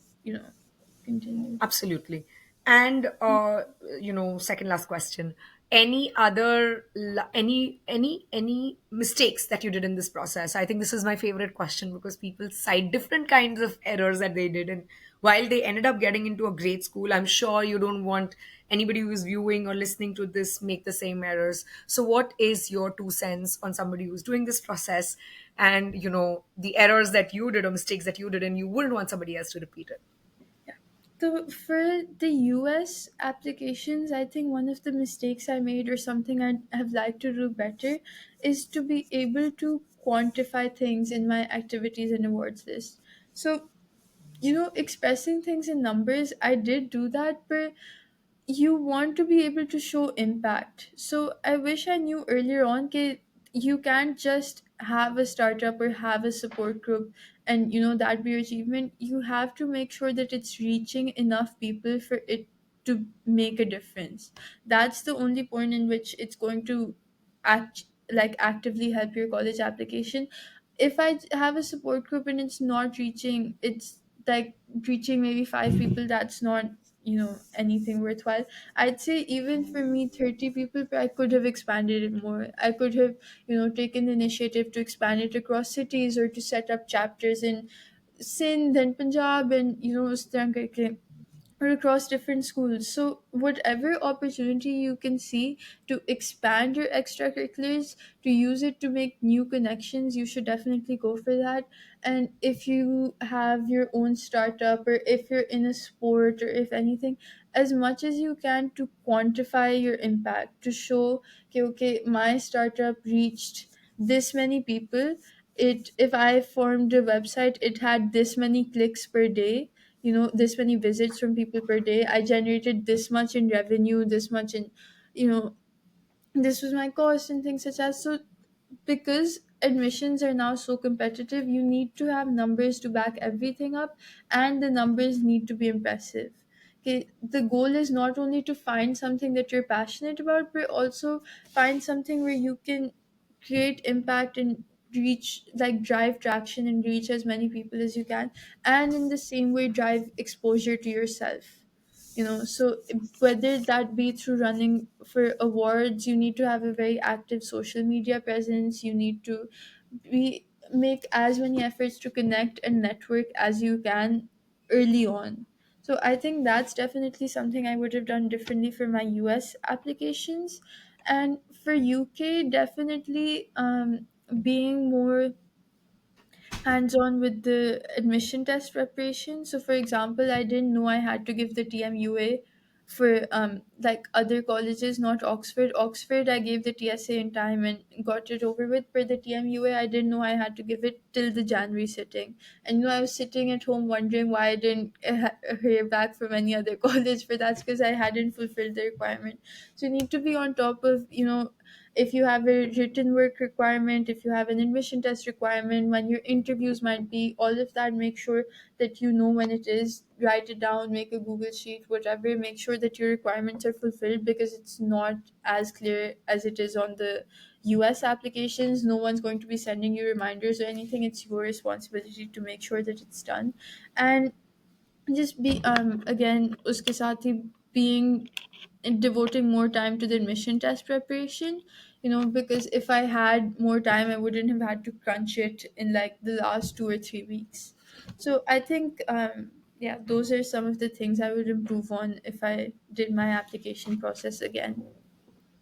continue. Absolutely. And second last question. Any other any mistakes that you did in this process? I think this is my favorite question because people cite different kinds of errors that they did, and while they ended up getting into a great school, I'm sure you don't want anybody who is viewing or listening to this make the same errors. So what is your 2 cents on somebody who's doing this process, and the errors that you did or mistakes that you did, and you wouldn't want somebody else to repeat it? Yeah. So for the US applications, I think one of the mistakes I made, or something I'd have liked to do better, is to be able to quantify things in my activities and awards list. So, expressing things in numbers, I did do that, but you want to be able to show impact. So I wish I knew earlier on that you can't just have a startup or have a support group and that be your achievement. You have to make sure that it's reaching enough people for it to make a difference. That's the only point in which it's going to actively help your college application. If I have a support group and it's like reaching maybe 5 people, that's not anything worthwhile. I'd say even for me, 30 people, but I could have expanded it more. I could have taken the initiative to expand it across cities, or to set up chapters in Sindh and Punjab and Sri Lanka, or across different schools. So whatever opportunity you can see to expand your extracurriculars, to use it to make new connections, you should definitely go for that. And if you have your own startup, or if you're in a sport, or if anything, as much as you can to quantify your impact, to show, okay, my startup reached this many people. If I formed a website, it had this many clicks per day, this many visits from people per day. I generated this much in revenue, this much in, you know this was my cost, and things such as. So because admissions are now so competitive, you need to have numbers to back everything up, and the numbers need to be impressive. Okay, the goal is not only to find something that you're passionate about, but also find something where you can create impact and reach, like, drive traction and reach as many people as you can, and in the same way drive exposure to yourself. So whether that be through running for awards, you need to have a very active social media presence. You need to make as many efforts to connect and network as you can early on. So I think that's definitely something I would have done differently for my US applications. And for UK, definitely being more hands on with the admission test preparation. So, for example, I didn't know I had to give the TMUA for like other colleges, not Oxford. Oxford, I gave the TSA in time and got it over with. For the TMUA, I didn't know I had to give it till the January sitting. And I was sitting at home wondering why I didn't hear back from any other college for that, because I hadn't fulfilled the requirement. So you need to be on top of if you have a written work requirement, if you have an admission test requirement, when your interviews might be, all of that, make sure that you know when it is, write it down, make a Google sheet, whatever, make sure that your requirements are fulfilled, because it's not as clear as it is on the US applications. No one's going to be sending you reminders or anything. It's your responsibility to make sure that it's done. And just be again uske साथ ही being devoting more time to the admission test preparation, because if I had more time I wouldn't have had to crunch it in like the last 2 or 3 weeks. So I think yeah, those are some of the things I would improve on if I did my application process again.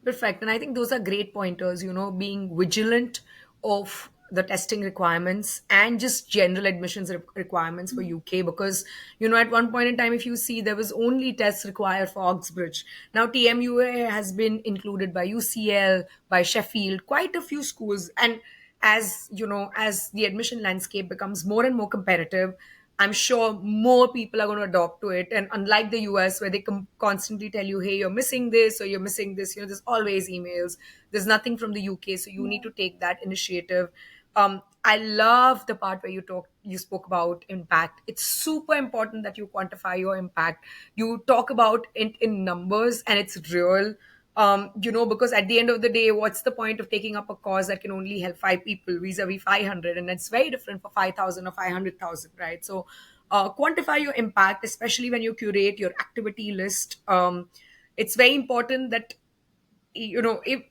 Perfect. And I think those are great pointers, being vigilant of the testing requirements and just general admissions requirements for UK. Because, at one point in time, if you see, there was only tests required for Oxbridge. Now, TMUA has been included by UCL, by Sheffield, quite a few schools. And as the admission landscape becomes more and more competitive, I'm sure more people are going to adopt to it. And unlike the US, where they constantly tell you, hey, you're missing this or you're missing this, there's always emails. There's nothing from the UK. So you need to take that initiative. I love the part where you spoke about impact. It's super important that you quantify your impact. You talk about it in numbers and it's real. Because at the end of the day, what's the point of taking up a cause that can only help five people vis-a-vis 500? And it's very different for 5,000 or 500,000, right? So quantify your impact, especially when you curate your activity list. It's very important that if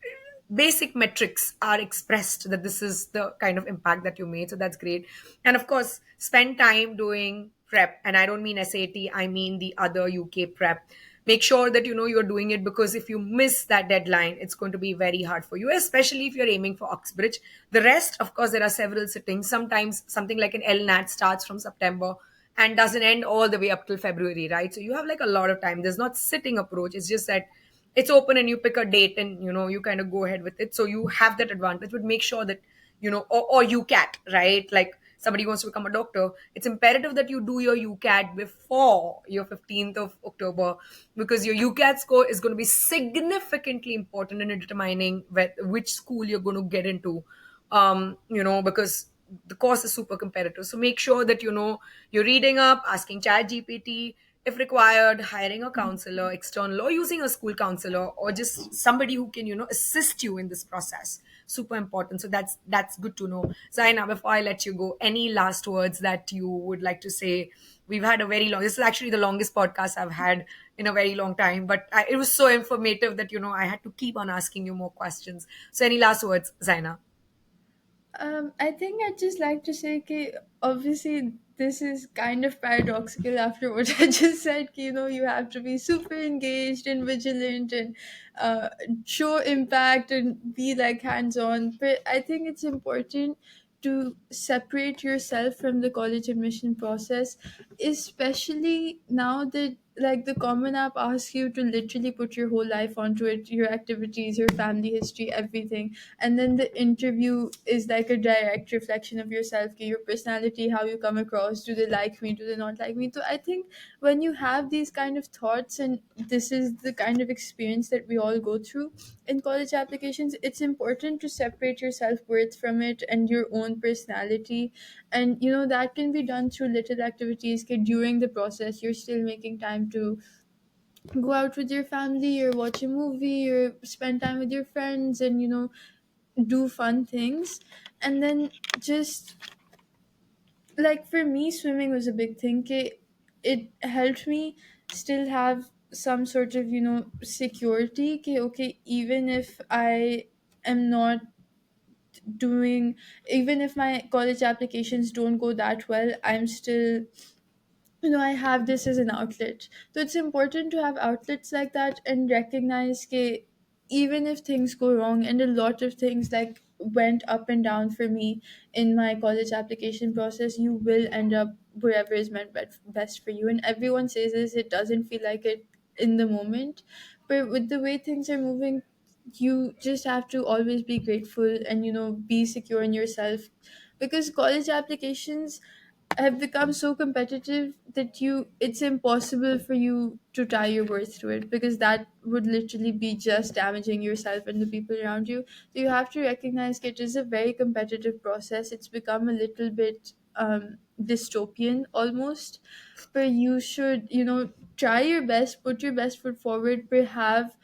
basic metrics are expressed, that this is the kind of impact that you made. So that's great. And of course, spend time doing prep. And I don't mean SAT, I mean the other UK prep. Make sure that you're doing it, because if you miss that deadline, it's going to be very hard for you, especially if you're aiming for Oxbridge. The rest, of course, there are several sittings. Sometimes something like an LNAT starts from September and doesn't end all the way up till February, right? So you have like a lot of time. There's not sitting approach. It's just that it's open and you pick a date and you kind of go ahead with it. So you have that advantage. But make sure that or UCAT, right? Like somebody wants to become a doctor, it's imperative that you do your UCAT before your 15th of October, because your UCAT score is going to be significantly important in determining which school you're going to get into. Because the course is super competitive. So make sure that you're reading up, asking chat GPT, if required, hiring a counselor, external, or using a school counselor, or just somebody who can assist you in this process. Super important. So that's good to know. Zaina, before I let you go, any last words that you would like to say? We've had a very long, this is actually the longest podcast I've had in a very long time, but it was so informative that I had to keep on asking you more questions. So any last words, Zaina? I think I'd just like to say that obviously this is kind of paradoxical after what I just said. You have to be super engaged and vigilant and uh, show impact and be like hands on. But I think it's important to separate yourself from the college admission process, especially now that like the common app asks you to literally put your whole life onto it, your activities, your family history, everything. And then the interview is like a direct reflection of yourself, your personality, how you come across, do they like me, do they not like me. So I think when you have these kind of thoughts, and this is the kind of experience that we all go through in college applications, it's important to separate your self-worth from it and your own personality. And that can be done through little activities. During the process you're still making time to go out with your family or watch a movie or spend time with your friends and do fun things. And then just like for me, swimming was a big thing. It helped me still have some sort of security. Okay, even if I am not doing, even if my college applications don't go that well, I'm still, I have this as an outlet. So it's important to have outlets like that and recognize that even if things go wrong, and a lot of things like went up and down for me in my college application process, you will end up wherever is meant best for you. And everyone says this, it doesn't feel like it in the moment, but with the way things are moving, you just have to always be grateful and be secure in yourself, because college applications, have become so competitive that it's impossible for you to tie your worth to it, because that would literally be just damaging yourself and the people around you. So you have to recognize that it is a very competitive process. It's become a little bit dystopian almost, but you should, try your best, put your best foot forward, but have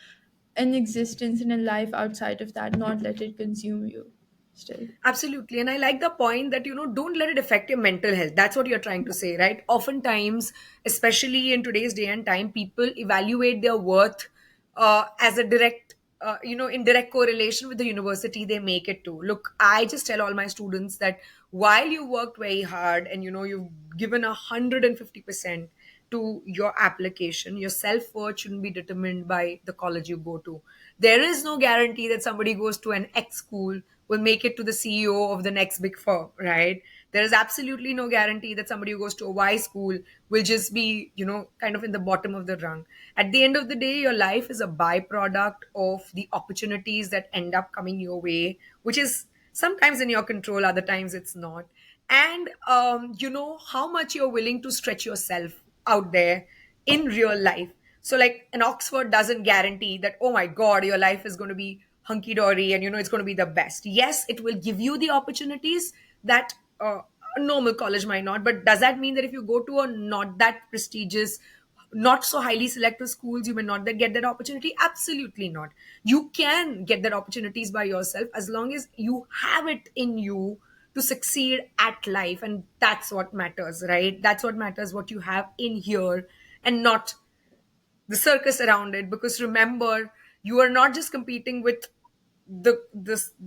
an existence and a life outside of that, not let it consume you still. Absolutely. And I like the point that, don't let it affect your mental health. That's what you're trying to say, right? Oftentimes, especially in today's day and time, people evaluate their worth as a in direct correlation with the university they make it to. Look, I just tell all my students that while you worked very hard and, you've given 150% to your application, your self-worth shouldn't be determined by the college you go to. There is no guarantee that somebody goes to an X school will make it to the CEO of the next big firm, right? There is absolutely no guarantee that somebody who goes to a Y school will just be, kind of in the bottom of the rung. At the end of the day, your life is a byproduct of the opportunities that end up coming your way, which is sometimes in your control, other times it's not. And you know how much you're willing to stretch yourself out there in real life. So like an Oxford doesn't guarantee that, oh my god, your life is going to be hunky dory and it's going to be the best. Yes, it will give you the opportunities that a normal college might not. But does that mean that if you go to a not that prestigious, not so highly selective schools, you may not get that opportunity? Absolutely not. You can get that opportunities by yourself as long as you have it in you to succeed at life. And that's what matters, right? That's what matters, what you have in here, and not the circus around it. Because remember, you are not just competing with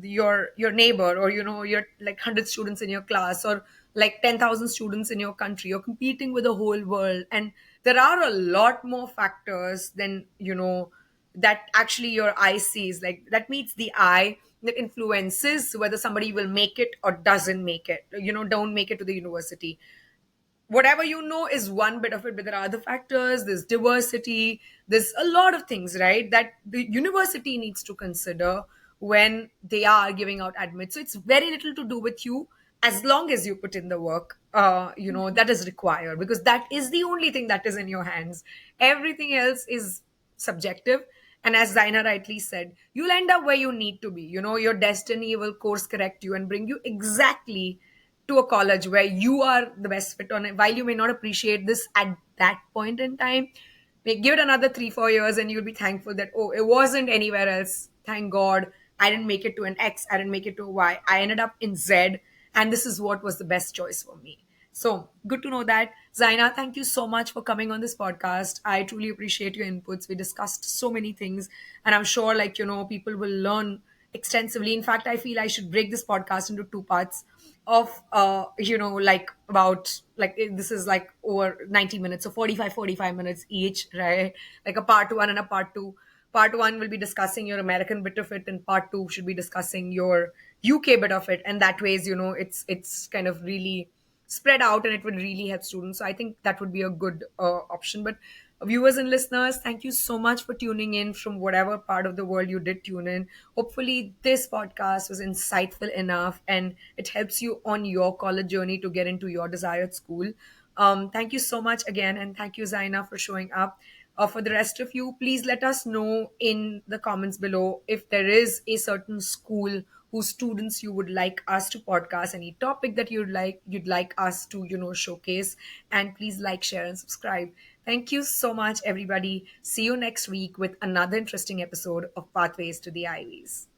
your neighbor, or your like 100 students in your class, or like 10,000 students in your country. You're competing with the whole world, and there are a lot more factors than that actually your eye sees, like that meets the eye, that influences whether somebody will make it or doesn't make it, don't make it to the university. Whatever is one bit of it, but there are other factors. There's diversity, there's a lot of things, right, that the university needs to consider when they are giving out admits. So it's very little to do with you, as long as you put in the work that is required, because that is the only thing that is in your hands. Everything else is subjective. And as Zaina rightly said, you'll end up where you need to be. Your destiny will course correct you and bring you exactly to a college where you are the best fit on it. While you may not appreciate this at that point in time, give it another 3 4 years and you'll be thankful that, oh, it wasn't anywhere else. Thank God I didn't make it to an X, I didn't make it to a Y, I ended up in Z, and this is what was the best choice for me. So good to know that. Zaina, thank you so much for coming on this podcast. I truly appreciate your inputs. We discussed so many things, and I'm sure, like, people will learn extensively. In fact, I feel I should break this podcast into two parts of, like about, like, this is like over 90 minutes, so 45 minutes each, right? Like a part one and a part two. Part one will be discussing your American bit of it, and part two should be discussing your UK bit of it. And that ways, it's kind of really spread out, and it would really help students. So I think that would be a good option. But viewers and listeners, thank you so much for tuning in from whatever part of the world you did tune in. Hopefully this podcast was insightful enough and it helps you on your college journey to get into your desired school. Thank you so much again, and thank you, Zaina, for showing up. For the rest of you, please let us know in the comments below if there is a certain school whose students you would like us to podcast, any topic that you'd like us to showcase. And please like, share, and subscribe. Thank you so much, everybody. See you next week with another interesting episode of Pathways to the Ivies.